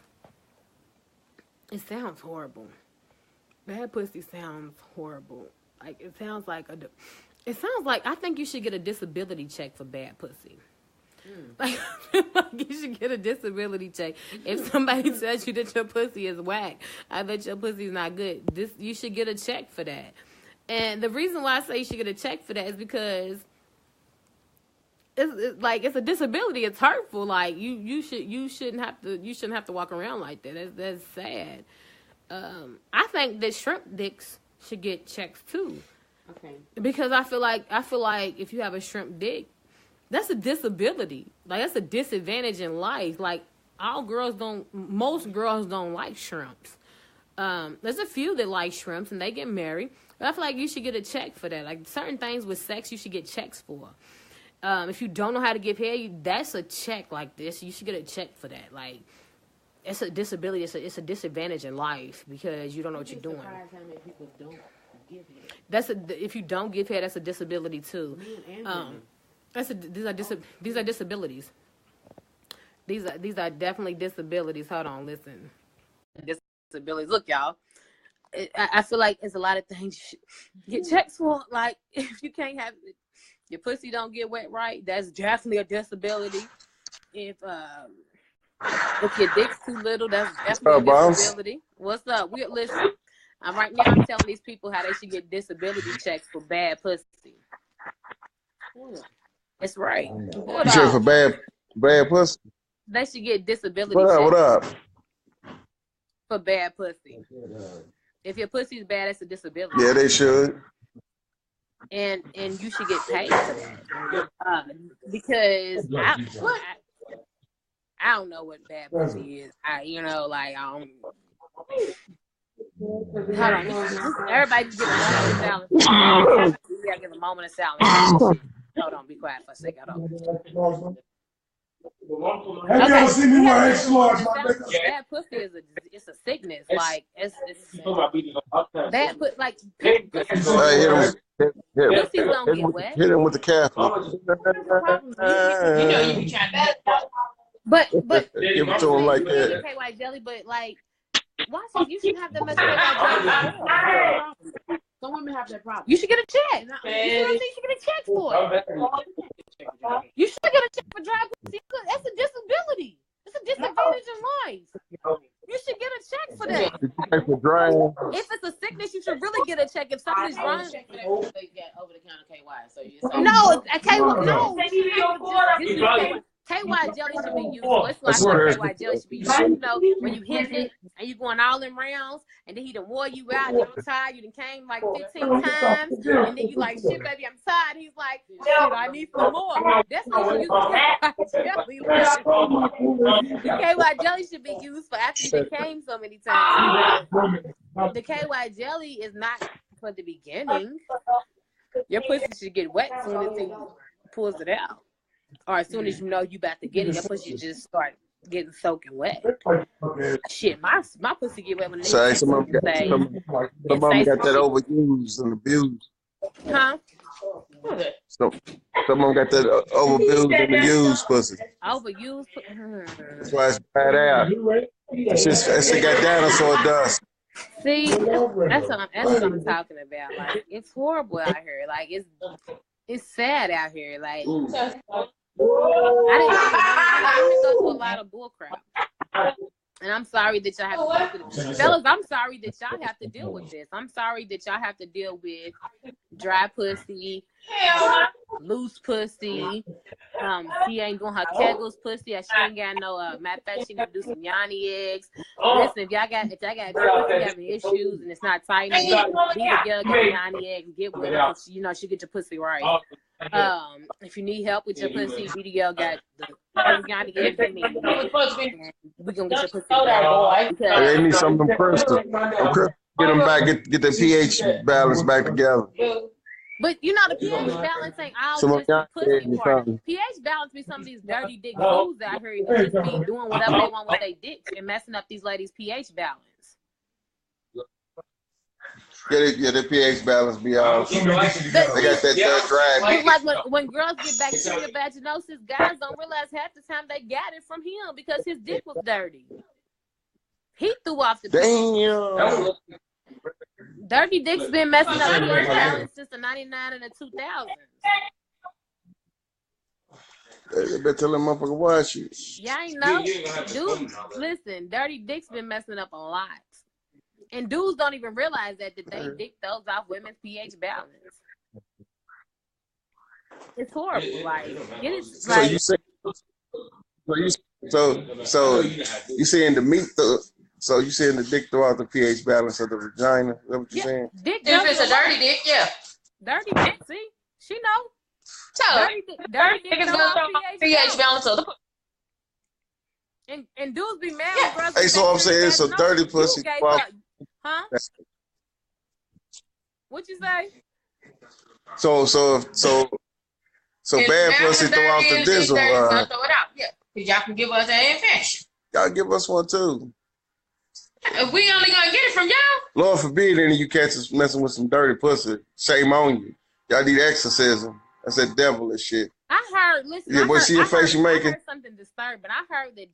It sounds horrible. Bad pussy sounds horrible. Like, it sounds like I think you should get a disability check for bad pussy. Like you should get a disability check. If somebody tells you that your pussy is whack, I bet your pussy is not good. You should get a check for that. And the reason why I say you should get a check for that is because it's a disability. It's hurtful. Like you shouldn't have to walk around like that. That's sad. I think that shrimp dicks should get checks too. Okay. Because I feel like if you have a shrimp dick, that's a disability. Like, that's a disadvantage in life. Like, most girls don't like shrimps. There's a few that like shrimps and they get married. But I feel like you should get a check for that. Like, certain things with sex, you should get checks for. If you don't know how to give head, that's a check like this. You should get a check for that. Like, it's a disability. It's a disadvantage in life because you don't know what you're doing. How many people don't give head. If you don't give head, that's a disability too. These are disabilities. These are definitely disabilities. Hold on, listen. Disabilities. Look, y'all. I feel like it's a lot of things you should get checks for. Like, if you can't have your pussy don't get wet right, that's definitely a disability. If your dick's too little, that's definitely a disability. What's up? Listen. I'm telling these people how they should get disability checks for bad pussy. That's right.
Check for bad pussy.
They should get disability
checks. What up?
For bad pussy. If your pussy's bad, that's a disability.
Yeah, they should.
And you should get paid for that. Because I don't know what bad pussy is. I don't. Hold on. Everybody just get a moment of silence. We gotta give a moment of silence. Hold on, be quiet for a second. Hold on.
Have y'all seen me wear extra large?
Bad pussy it's a sickness. Like it's bad put like pussies don't get wet.
Hit him with the calf.
You be trying that. But
give it to him like that.
Okay, white jelly, but like, why you shouldn't have that much white jelly?
Some women have that problem.
You should get a check. You know what I mean? You should get a check for it. You should get a check for dry pussy. That's a disability. It's a disadvantage in life. You should get a check for that.
For drying.
If it's a sickness, you should really get a check. If something's wrong.
They got over the counter KY. So you
No, KY jelly should be used. That's why KY jelly should be used. You know, when you hit it and you going all in rounds, and then he done wore you out, and you're tired, you done came like 15 times, and then you like, shit, baby, I'm tired. He's like, shit, I need some more. That's what you use KY jelly. The KY jelly should be used for after you done came so many times. The KY jelly is not for the beginning. Your pussy should get wet as soon as he pulls it out. Or as soon as you know you about to get it, your pussy just start getting soaking wet. Shit, my pussy get wet when the nigga
Some of them got that overused and abused.
Huh?
So some of them got that overused and abused pussy.
Overused?
That's why it's bad out. That shit got dinosaur dust.
See, that's what I'm talking about. Like, it's horrible out here. Like, it's sad out here. Like, I didn't go through a lot of bull crap. And I'm sorry that y'all have to go through this. Fellas, I'm sorry that y'all have to deal with this. I'm sorry that y'all have to deal with dry pussy, loose pussy. She ain't doing her kegels pussy. She ain't got no matter of fact, she need to do some yanni eggs. Listen, if y'all got pussy having issues and it's not tight, be the girl, get yanni eggs, get with her, you know, she get your pussy right. If you need help with your pussy, be the girl got the yanni eggs you need. We gonna get your pussy right.
They need some of them crystals. Get them back, get the pH balance back together.
But you know the pH balance ain't all just the pussy part. pH balance be some of these dirty dick dudes out here that just be doing whatever they want with their dicks and messing up these ladies' pH balance.
Yeah, the pH balance be off. They got that drag.
Like when girls get bacterial vaginosis, guys don't realize half the time they got it from him because his dick was dirty. He threw off the
damn.
Dirty dick's been messing up pH balance since the 99 and the 2000s.
They better tell them motherfucker watch you.
Yeah, I know. Dude, listen, dirty dick's been messing up a lot. And dudes don't even realize that they dick those off women's pH balance. It's horrible. Like, it is like.
So you saying the meat? So you saying the dick throw out the pH balance of the vagina? Is that what you're saying?
Dick if it's a dirty dick, yeah.
Dirty dick. See, she know. Dirty dick is
gonna pH balance of the.
And dudes be mad when girls.
Hey, so I'm saying it's a dirty pussy.
Huh? What you say?
So bad pussy throw out the dizzle.
Throw it out, yeah. Cause y'all can give us an infection.
Y'all give us one too.
If we only gonna get it from y'all.
Lord forbid any of you cats is messing with some dirty pussy. Shame on you. Y'all need exorcism. That's that devilish shit.
I heard. Listen.
Yeah, see your face you making.
I heard something disturbing. I heard that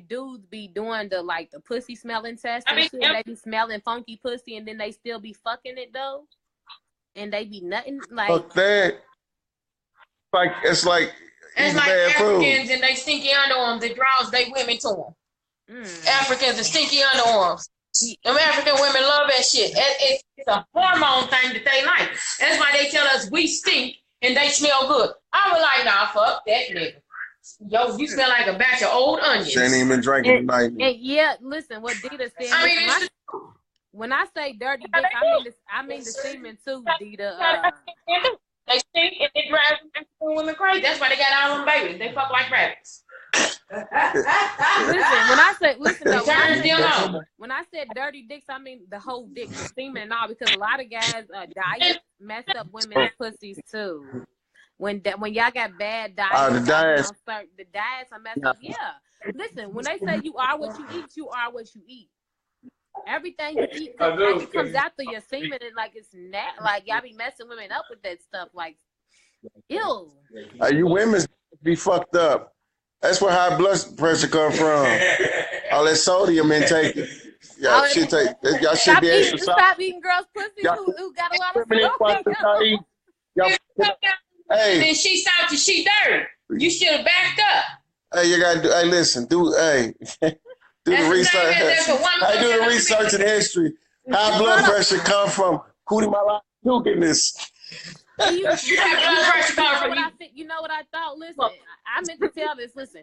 dudes be doing the pussy smelling test and shit. They be smelling funky pussy and then they still be fucking it though. And they be nothing like.
Fuck that. It's like
Africans food. And they stinky underarms that draws they women to them. Africans and stinky underarms. Them African women love that shit. It's a hormone thing that they like. That's why they tell us we stink and they smell good. I was like, nah, fuck that nigga. Yo, you smell like a batch of old onions.
She ain't even been drinking tonight.
And yeah, listen, what Dita said. When I say dirty dick, I mean the semen too, Dita.
They stink and they drive women crazy. That's why they got all them babies. They fuck like rabbits.
When I said dirty dicks, I mean the whole dick, the semen and all, because a lot of guys diet mess up women's pussies too. When y'all got bad diets, the diets are messed up. Yeah. Listen, when they say you are what you eat, you are what you eat. Everything you eat comes out through your semen and it's like y'all be messing women up with that stuff. Like, ew.
You women be fucked up. That's where high blood pressure come from. All that sodium intake. Y'all should be extra soft.
Stop eating girls' pussy who got a lot of
smoke. Then she salty, she dirty. You should have backed up.
Hey, you gotta do. Hey, listen, do the research. I do the research in history. High blood pressure come from Cootie Mala this.
You know what I thought? Listen, I meant to tell this. Listen,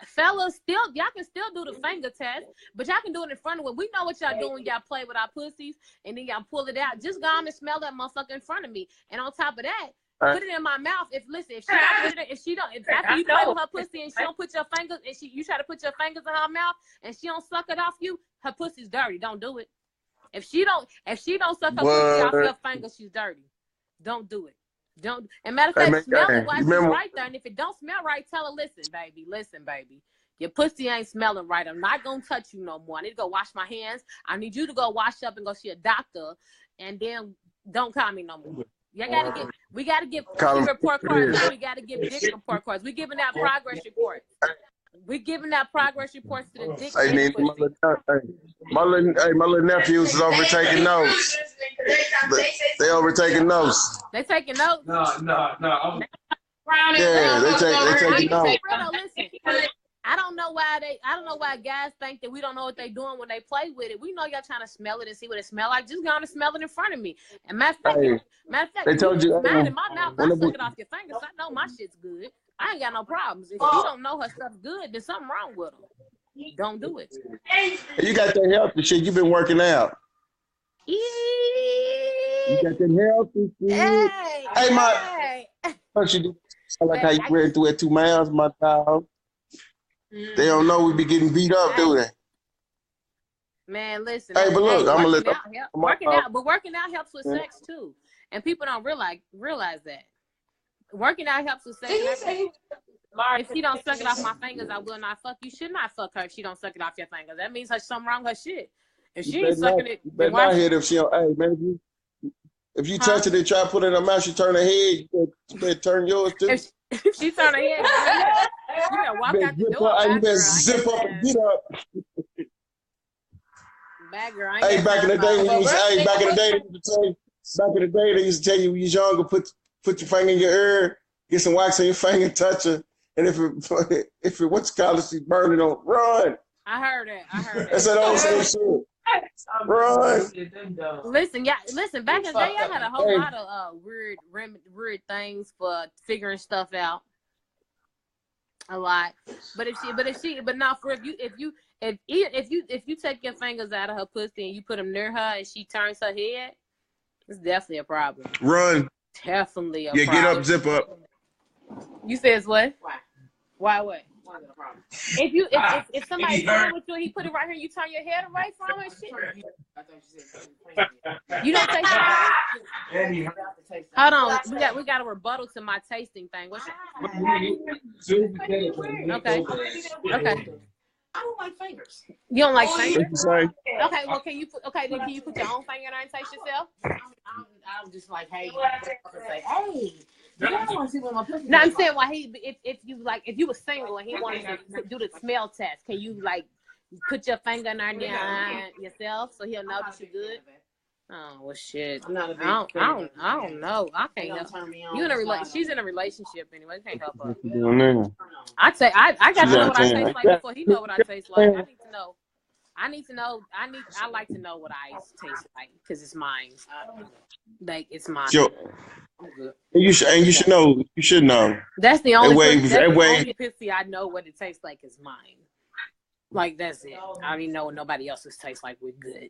fellas, y'all can still do the finger test, but y'all can do it in front of it. We know what y'all doing. Y'all play with our pussies, and then y'all pull it out. Just go on and smell that motherfucker in front of me. And on top of that, put it in my mouth. If after you play with her pussy and she don't put your fingers, and you try to put your fingers in her mouth and she don't suck it off you, her pussy's dirty. Don't do it. If she don't suck her pussy off your fingers, she's dirty. Don't do it. Don't. And matter of fact, smell it while she's right there. And if it don't smell right, tell her, listen, baby. Your pussy ain't smelling right. I'm not gonna touch you no more. I need to go wash my hands. I need you to go wash up and go see a doctor, and then don't call me no more. We gotta get report cards. We gotta get dick report cards. We giving out progress reports. We giving out progress reports to the dick.
My little nephews is over taking notes. They over taking notes.
They taking notes.
No.
Yeah, they taking notes.
I don't know why guys think that we don't know what they doing when they play with it. We know y'all trying to smell it and see what it smell like. Just go on and smell it in front of me. And matter of fact,
they told you
in my mouth, I suck it off your fingers. I know my shit's good. I ain't got no problems. If you don't know her stuff's good, there's something wrong with her. Don't do it.
You got that healthy shit. You've been working out. You got that healthy shit. Hey, I like how you ran through at 2 miles, my dog. They don't know we be getting beat up, do they?
Man, listen.
Hey, but look, I'm gonna let
working out helps with sex too, and people don't realize that. Working out helps with sex. If she don't suck it off my fingers, I will not fuck you. Should not fuck her if she don't suck it off your fingers. That means there's something wrong with her shit. If she ain't sucking it,
you better not hit if she don't. Hey, man, if you touch it and try to put it in her mouth, she turn her head. You better turn yours too.
If she turn her head, you better walk out the door.
You better zip up and get up. Hey, back in the day, they used to tell you when you was younger, put your finger in your ear, get some wax on your finger, touch her, and if it what's called, she's burning on, run.
I heard it.
That's that old shit. Run.
Listen, back in the day, I had a whole lot of weird things for figuring stuff out. A lot. But if you take your fingers out of her pussy and you put them near her and she turns her head, it's definitely a problem.
Run.
Definitely a problem.
Get up, zip up.
You says what? Why what? If somebody's playing with you and he put it right here, you turn your head away from it, shit. You don't taste it. Hold on, we got a rebuttal to my tasting thing. What's okay.
I don't like fingers.
You don't like fingers?
Sorry.
Okay, well, can you put your own finger there and taste yourself?
I'm just like, hey, say, hey. You don't want to see what my pussy.
No, I'm saying if you were single and he wanted to do the smell test, can you like put your finger in there yourself so he'll know that you're good? Oh well, shit. I don't know. I can't help. She's in a relationship anyway. Can't help her. I got to know what I taste like before he know what I taste like. I like to know what I taste like because it's mine. Like it's mine.
Sure. You should know. You should know.
That's the only pussy I know what it tastes like is mine. Like that's it. I don't even know what nobody else's tastes like. We're good.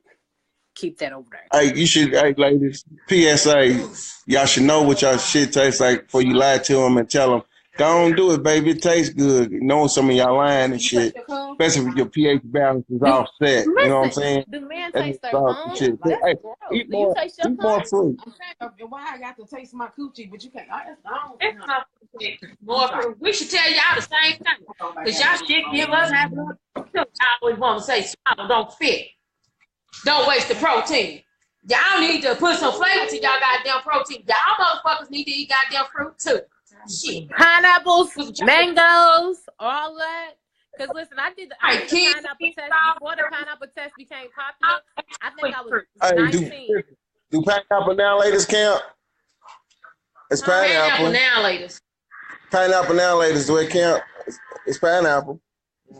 Keep that over there.
Hey, you should, ladies, PSA, y'all should know what y'all shit tastes like before you lie to them and tell them, don't do it, baby. It tastes good. Knowing some of y'all lying and shit, especially if your pH balance is offset. You know what I'm saying?
Do men taste their own? Shit.
Hey, eat more fruit.
Why I got to taste my coochie, but you can't.
We should tell y'all the same thing. Because y'all shit give us half. I always want to say, swallow, don't fit. Don't waste the protein. Y'all need to put some flavor to y'all goddamn protein. Y'all motherfuckers need to eat goddamn fruit too. Shit.
Pineapples, mangoes, all that. Cause listen, I did the pineapple test before the pineapple test became popular. I think I was 19.
Do pineapple now latest count? It's pineapple.
Now latest.
Pineapple now latest. Do it count? It's pineapple.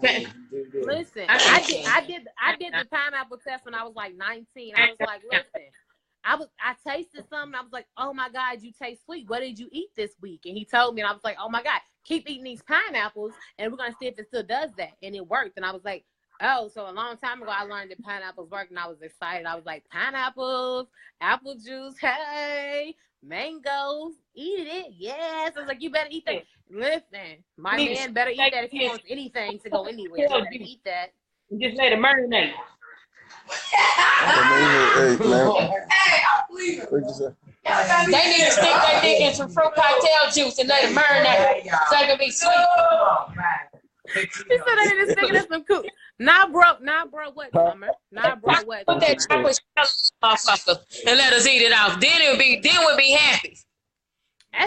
Listen, I did the pineapple test when I was like 19. I was like, listen, I tasted something. I was like, oh my God, you taste sweet. What did you eat this week? And he told me, and I was like, oh my God, keep eating these pineapples, and we're gonna see if it still does that. And it worked. And I was like, oh, so a long time ago I learned that pineapples work, and I was excited. I was like, pineapples, apple juice, hey, mangoes, eat it. Yes. I was like, you better eat that. Listen, my man better eat that if he wants anything to go anywhere. You better eat that.
Just let it marinate. They need to stick their dick in some fruit cocktail juice and let it marinate so it can be sweet.
She said they need to stick it in some cool. Nah, bro, what, Summer? Nah, bro, what?
Put that chocolate motherfucker and let us eat it off. Then we'll be happy.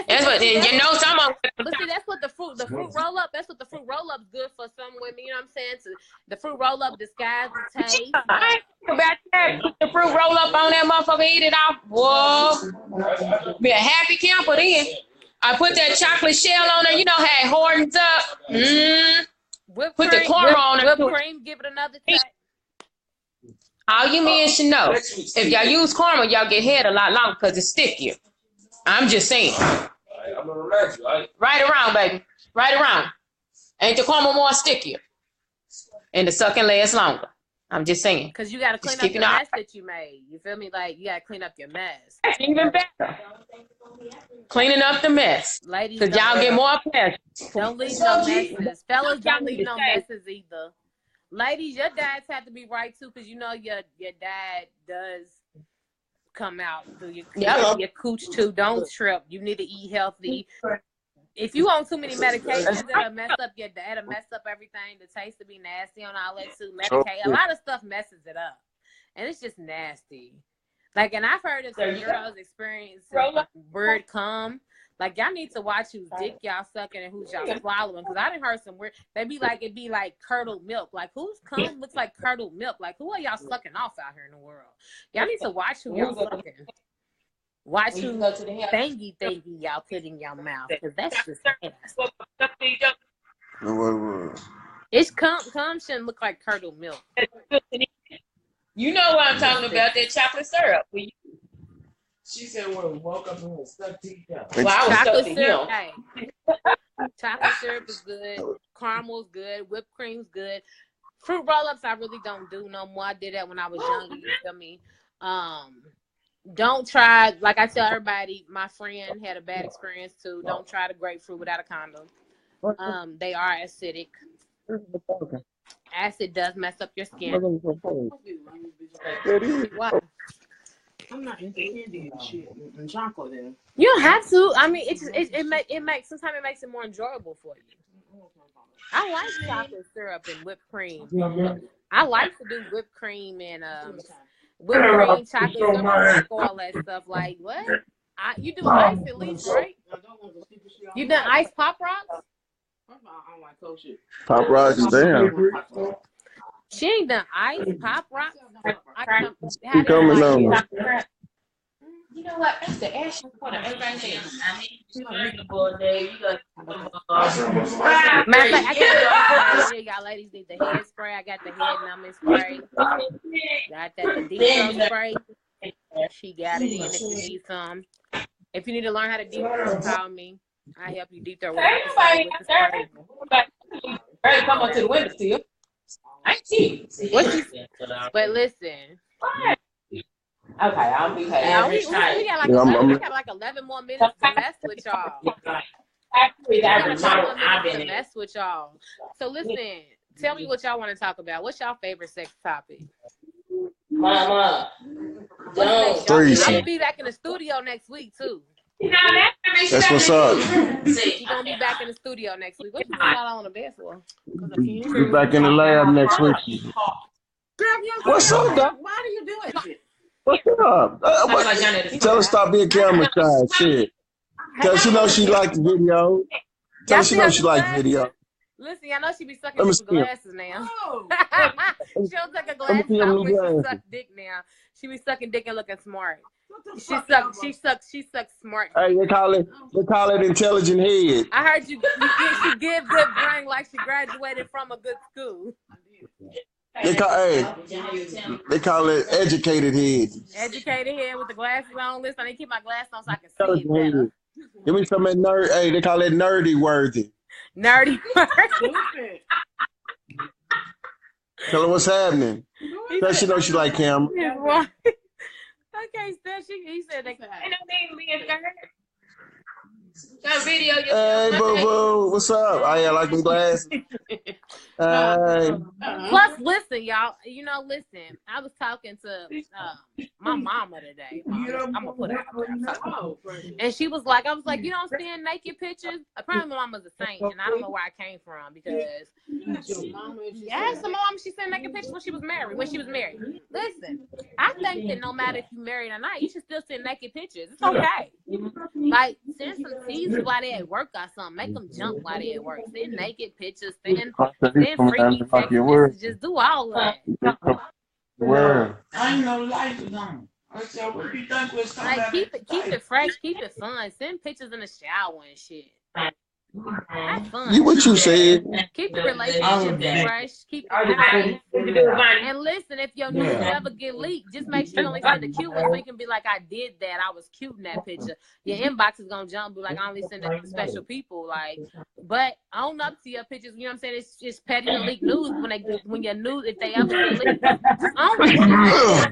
That's what, and you know, some of them.
But see, that's what the fruit roll up. That's what the fruit roll up's good for some women. You know what I'm saying? So the fruit roll up disguise the taste.
I ain't think about that. Put the fruit roll up on that motherfucker, eat it off. Whoa, be a happy camper then. I put that chocolate shell on there. You know how it hardens up. Put the caramel on it.
Whipped cream, give it another taste.
All you men should know, if y'all use caramel, y'all get head a lot longer because it's stickier. I'm just saying.
I'm gonna relax you.
Right around, baby. Right around. Ain't the caramel more stickier? And the sucking lasts longer. I'm just saying.
Because you got to clean up the mess that you made. You feel me? Like, you got to clean up your mess.
That's even better. Cleaning up the mess.
Ladies,
because y'all get more pleasure.
Don't leave no messes. Fellas, don't leave no messes either. Ladies, your dads have to be right, too, because you know your dad does come out through your cooch too. Don't trip. You need to eat healthy. If you on too many medications, it'll mess up everything. The taste will be nasty on all that too. A lot of stuff messes it up, and it's just nasty. Like, and I've heard of some girls experience weird cum. Like, y'all need to watch whose dick y'all sucking and who's y'all swallowing. Because I done heard some weird, it'd be like curdled milk. Like, whose cum looks like curdled milk? Like, who are y'all sucking off out here in the world? Y'all need to watch who y'all sucking. Watch who thingy y'all put in your mouth. Because that's just nasty. It's cum shouldn't look like curdled milk.
You know what I'm talking about, that chocolate syrup.
She said when we woke up and stuck teeth out.
Well, I was
chocolate syrup, hey. Chocolate syrup is good. Caramel's good. Whipped cream's good. Fruit roll-ups I really don't do no more. I did that when I was younger. You feel me? Don't try, like I tell everybody, my friend had a bad experience too. Don't try the grapefruit without a condom. They are acidic. Acid does mess up your skin. What?
I'm not into candy and shit and chocolate. Then
you don't have to. I mean, it makes sometimes it makes it more enjoyable for you. I like chocolate syrup and whipped cream. I like to do whipped cream and whipped cream, chocolate syrup, I like all that stuff. Like what? You do ice at least, right? You done ice pop rocks?
I don't like cold shit.
Pop rocks is damn.
She ain't done ice pop rocks.
She coming on.
You know what? That's the ash. Everybody
y'all ladies need the head spray. I got the head numbing spray. Got that the deep throat spray. She got it in if you need some. If you need to learn how to deep throat, call me. I help you deep throat with the spray.
Ready to come up to the window still. I see.
But listen.
Okay, I'll be here.
We got like 11 more minutes to mess with y'all.
Actually,
to mess with y'all. So listen, tell me what y'all want to talk about. What's y'all favorite sex topic?
Mama.
I'll be back in the studio next week too.
That's what's up.
She's gonna be back in the studio next week. What you doing out on the bed for?
Be back in the lab next week. What's up, Doc?
Why do you do it?
What's up? Tell her stop being camera shy. Shit. Tell her she know she liked the video. Tell her she know she liked the video.
Listen, I know she be sucking
Let me
dick with
see 'em.
glasses now.
Oh.
She don't take her
Let me
glasses
see 'em
off
new
when she
glasses.
suck dick now. She be sucking dick and looking smart.
What
She
the fuck,
sucks smart.
Hey, they call it intelligent head.
I heard she give good brain like she graduated from a good school.
They call it educated head.
Educated head with the glasses on. Listen, I need to keep my glasses on so I can see it
Intelligent
better.
head. Give me some of that nerd. Hey, they call it nerdy worthy.
Nerdy.
Stupid.
Tell her what's happening. Tell she know she like camera.
Okay, still he said they
Ain't no need to be in there. Got video.
Hey, boo boo, what's up? Oh, yeah, I like them glasses. Hey.
Plus, listen, y'all. Listen. I was talking to my mama today. I'm gonna put it out there. And she was like, I was like, you don't stand naked pictures. Apparently, my mama's a saint, and I don't know where I came from because I asked my mom if she sent naked pictures when she was married. Listen, I think that no matter if you married or not, you should still send naked pictures. It's okay. Like send some teasers while they at work or something. Make them jump while they at work. Send naked pictures. Send freaky text messages. Do all of that.
Word.
I ain't no lights on. I said, what do you think was coming?
Like keep it fresh, keep it fun. Send pictures in the shower and shit. Have fun.
You what you said?
Keep the relationship fresh. Keep it nice. And listen, if your news ever get leaked, just make sure you only send the cute one so you can be like, I did that. I was cute in that picture. Your inbox is gonna jump, be like, I only send that to special people. Like, but own up to your pictures. You know what I'm saying? It's just petty and leak news when your news, if they ever get leaked, just own that shit.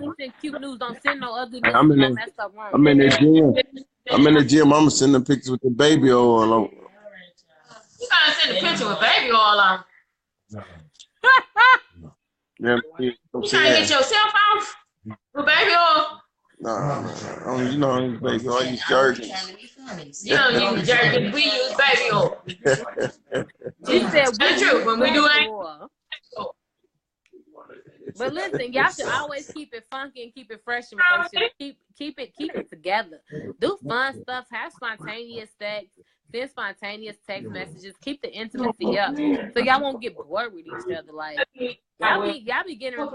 Only send cute news. Don't send no ugly news.
I'm in the gym. I'm in the gym. I'm sending pictures with the baby oil on.
You gotta send a picture with baby oil on.
Yeah,
You trying to get yourself off with baby oil?
No, you know, baby oil. I use jerky.
You don't use jerky. We use baby oil.
She said,
That's true. When we do it.
But listen, y'all should always keep it funky and keep it fresh in relationship. Keep it together. Do fun stuff. Have spontaneous sex. Send spontaneous text messages. Keep the intimacy up, so y'all won't get bored with each other. Like y'all be getting in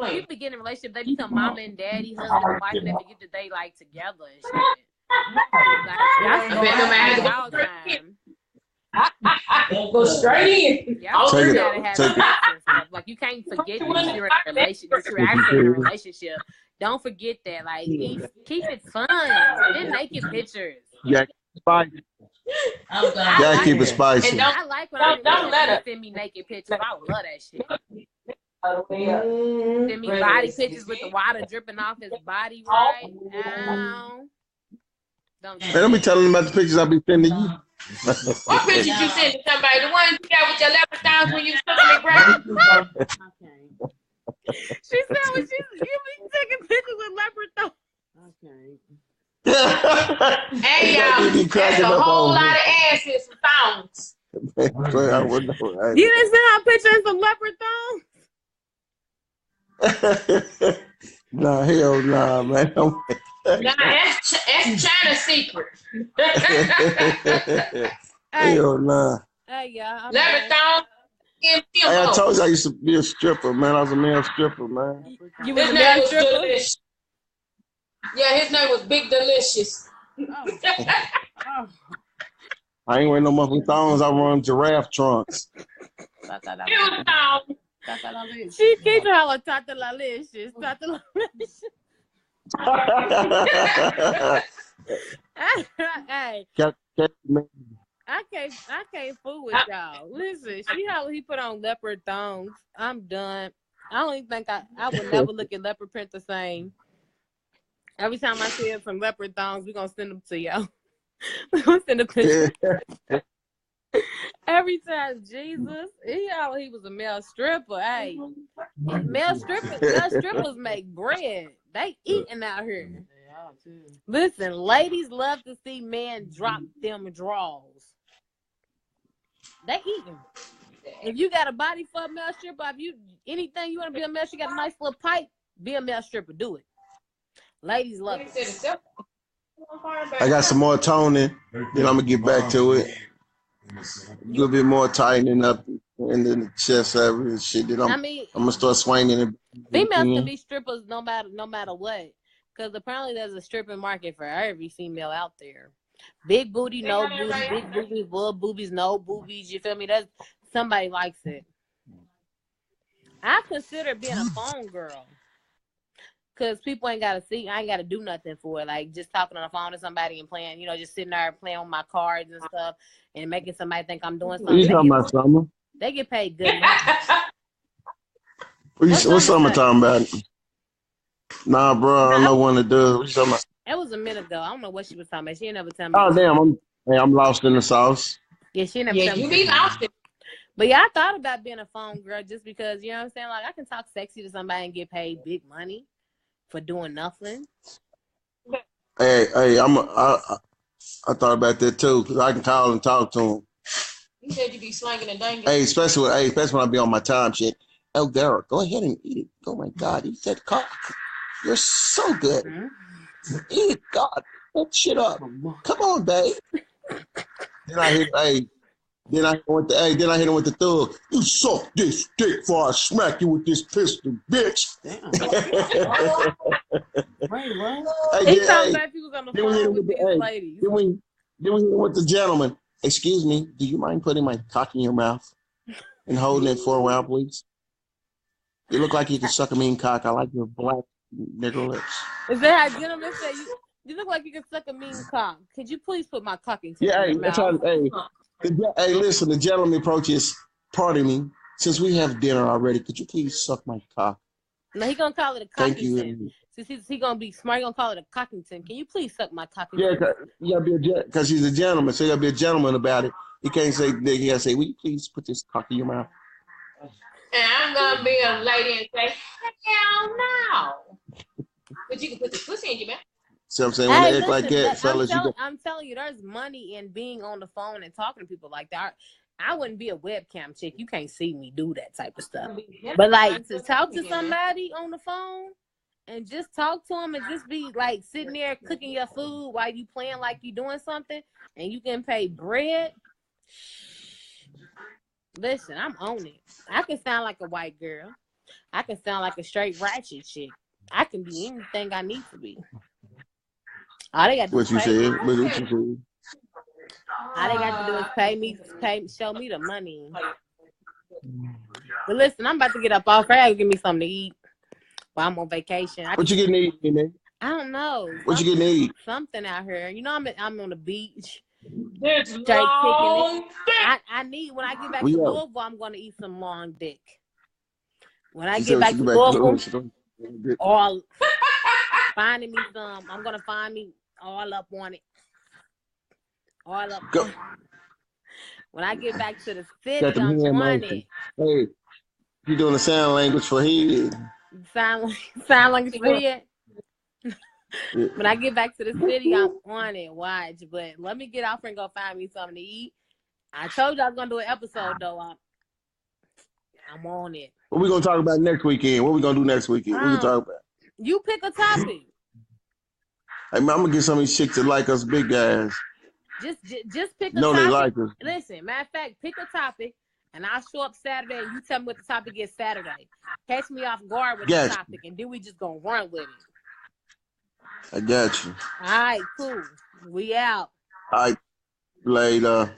relationship. They become mama and daddy, husband and wife, and they forget that they like together and shit. Like, y'all time.
Go straight in.
Y'all gotta have sex and stuff. Like you can't forget that you're in a relationship. That you're actually in a relationship. Don't forget that. Like keep it fun. Then naked pictures.
Yeah, spicy. Yeah, keep it spicy.
I like when I send me naked pictures. I would love that shit. Send me body pictures with the water dripping off his body, right?
Don't be telling them about the pictures I be sending you.
What pictures you send to somebody? The ones you got with your leopard downs when you sucking their breast?
She said when you be taking pictures with leopard downs.
Okay.
Hey y'all, that's a whole lot of asses and thongs.
You didn't send out pictures of some leopard thongs?
Nah, hell nah, man.
Nah, that's China's secret.
Hell nah.
Hey y'all.
Leopard thongs.
I told you I used to be a stripper, man. I was a male stripper, man.
You was a male stripper?
Delicious. Yeah, his name was Big Delicious.
I ain't wearing no muffin thongs. I run giraffe trunks.
She keeps her Tatalicious. Hey, I can't fool with y'all. Listen, he put on leopard thongs. I'm done. I don't even think I would never look at leopard print the same. Every time I see some leopard thongs, we're gonna send them to y'all. We're gonna send a picture. Every time, Jesus, he was a male stripper. Hey, male strippers make bread. They eating out here. Listen, ladies love to see men drop them draws. They eating. If you got a body for a male stripper, anything you want to be a male, you got a nice little pipe, be a male stripper. Do it. Ladies love it.
I got some more toning. Then I'm gonna get back to it. A little bit more tightening up. and then the chest area and shit. Then I'm gonna start swinging it.
Females can be strippers no matter what. Because apparently there's a stripping market for every female out there. Big booty, no booty. Big boobies, little boobies, no boobies. You feel me? Somebody likes it. I consider being a phone girl. Because people ain't got to see. I ain't got to do nothing for it. Like just talking on the phone to somebody and playing, just sitting there playing with my cards and stuff and making somebody think I'm doing something.
You talking about summer?
They get paid good money.
What's Summer talking about? Nah, bro, I don't know what to do. What you talking about?
It was a minute ago. I don't know what she was talking about. She ain't never tell me.
Oh, damn. I'm lost in the sauce.
Yeah, she never tell me.
You be lost.
But yeah, I thought about being a phone girl just because, you know what I'm saying? Like, I can talk sexy to somebody and get paid big money for doing nothing.
Hey, I thought about that too, because I can call and talk to him.
You said you be slanging and dangling.
Hey, especially when I be on my time shit. Oh, girl, go ahead and eat it. Oh my God, eat that cock. You're so good. Mm-hmm. Eat it, God. That shit up. Come on, babe. Then I hit him with the thug. You suck this dick before I smack you with this pistol, bitch. Damn.
Wait, what? He talking about people on the phone with these ladies. Then we hit him with the gentleman. Excuse me, do you mind putting my cock in your mouth and holding it for a while, please? You look like you can suck a mean cock. I like your black nigger lips. Is that how gentlemen say you look like you can suck a mean cock? Could you please put my cock in your mouth?
That's how, hey, listen, the gentleman approaches, pardon me, since we have dinner already, could you please suck my cock?
No, he gonna call it a cockington.
Thank you.
Since he gonna be smart, he gonna call it a cockington. Can you please suck my cockington?
Yeah, you gotta be because he's a gentleman, so you gotta be a gentleman about it. He can't say, you gotta say, will you please put this cock in your mouth?
And I'm gonna be a lady and say, hell no. But you can put the pussy in your mouth.
See what I'm saying? When they act like that, fellas,
I'm telling you, there's money in being on the phone and talking to people like that. I wouldn't be a webcam chick. You can't see me do that type of stuff. But like to talk to somebody on the phone and just talk to them and just be like sitting there cooking your food while you playing like you doing something and you can pay bread. Listen, I'm on it. I can sound like a white girl. I can sound like a straight ratchet chick. I can be anything I need to be. All they got to do is all they got to do is show me the money. But listen, I'm about to get up off here. I gotta give me something to eat. But I'm on vacation.
What you getting to eat, NeNe?
I don't know.
What you getting to eat?
Something out here. You know, I'm on the beach.
It's long
dick. When I get back to Louisville, I'm gonna eat some long dick. When I get back to Louisville, finding me some. I'm gonna find me all up on it. All up.
Go.
When I get back to the city, I'm on it.
Hey, you doing the sign language for head?
Sign language for head. When I get back to the city, I'm on it. Watch, but let me get off and go find me something to eat. I told you I was gonna do an episode though. I'm on it.
What we gonna talk about next weekend? What we gonna do next weekend? What we gonna talk about?
You pick a topic.
Hey, man, I'm gonna get some of these chicks that like us big guys.
Just pick a topic.
They like us.
Listen, matter of fact, pick a topic, and I'll show up Saturday, and you tell me what the topic is Saturday. Catch me off guard with the topic, and then we just gonna run with it.
I got you.
All right, cool. We out.
All right, later.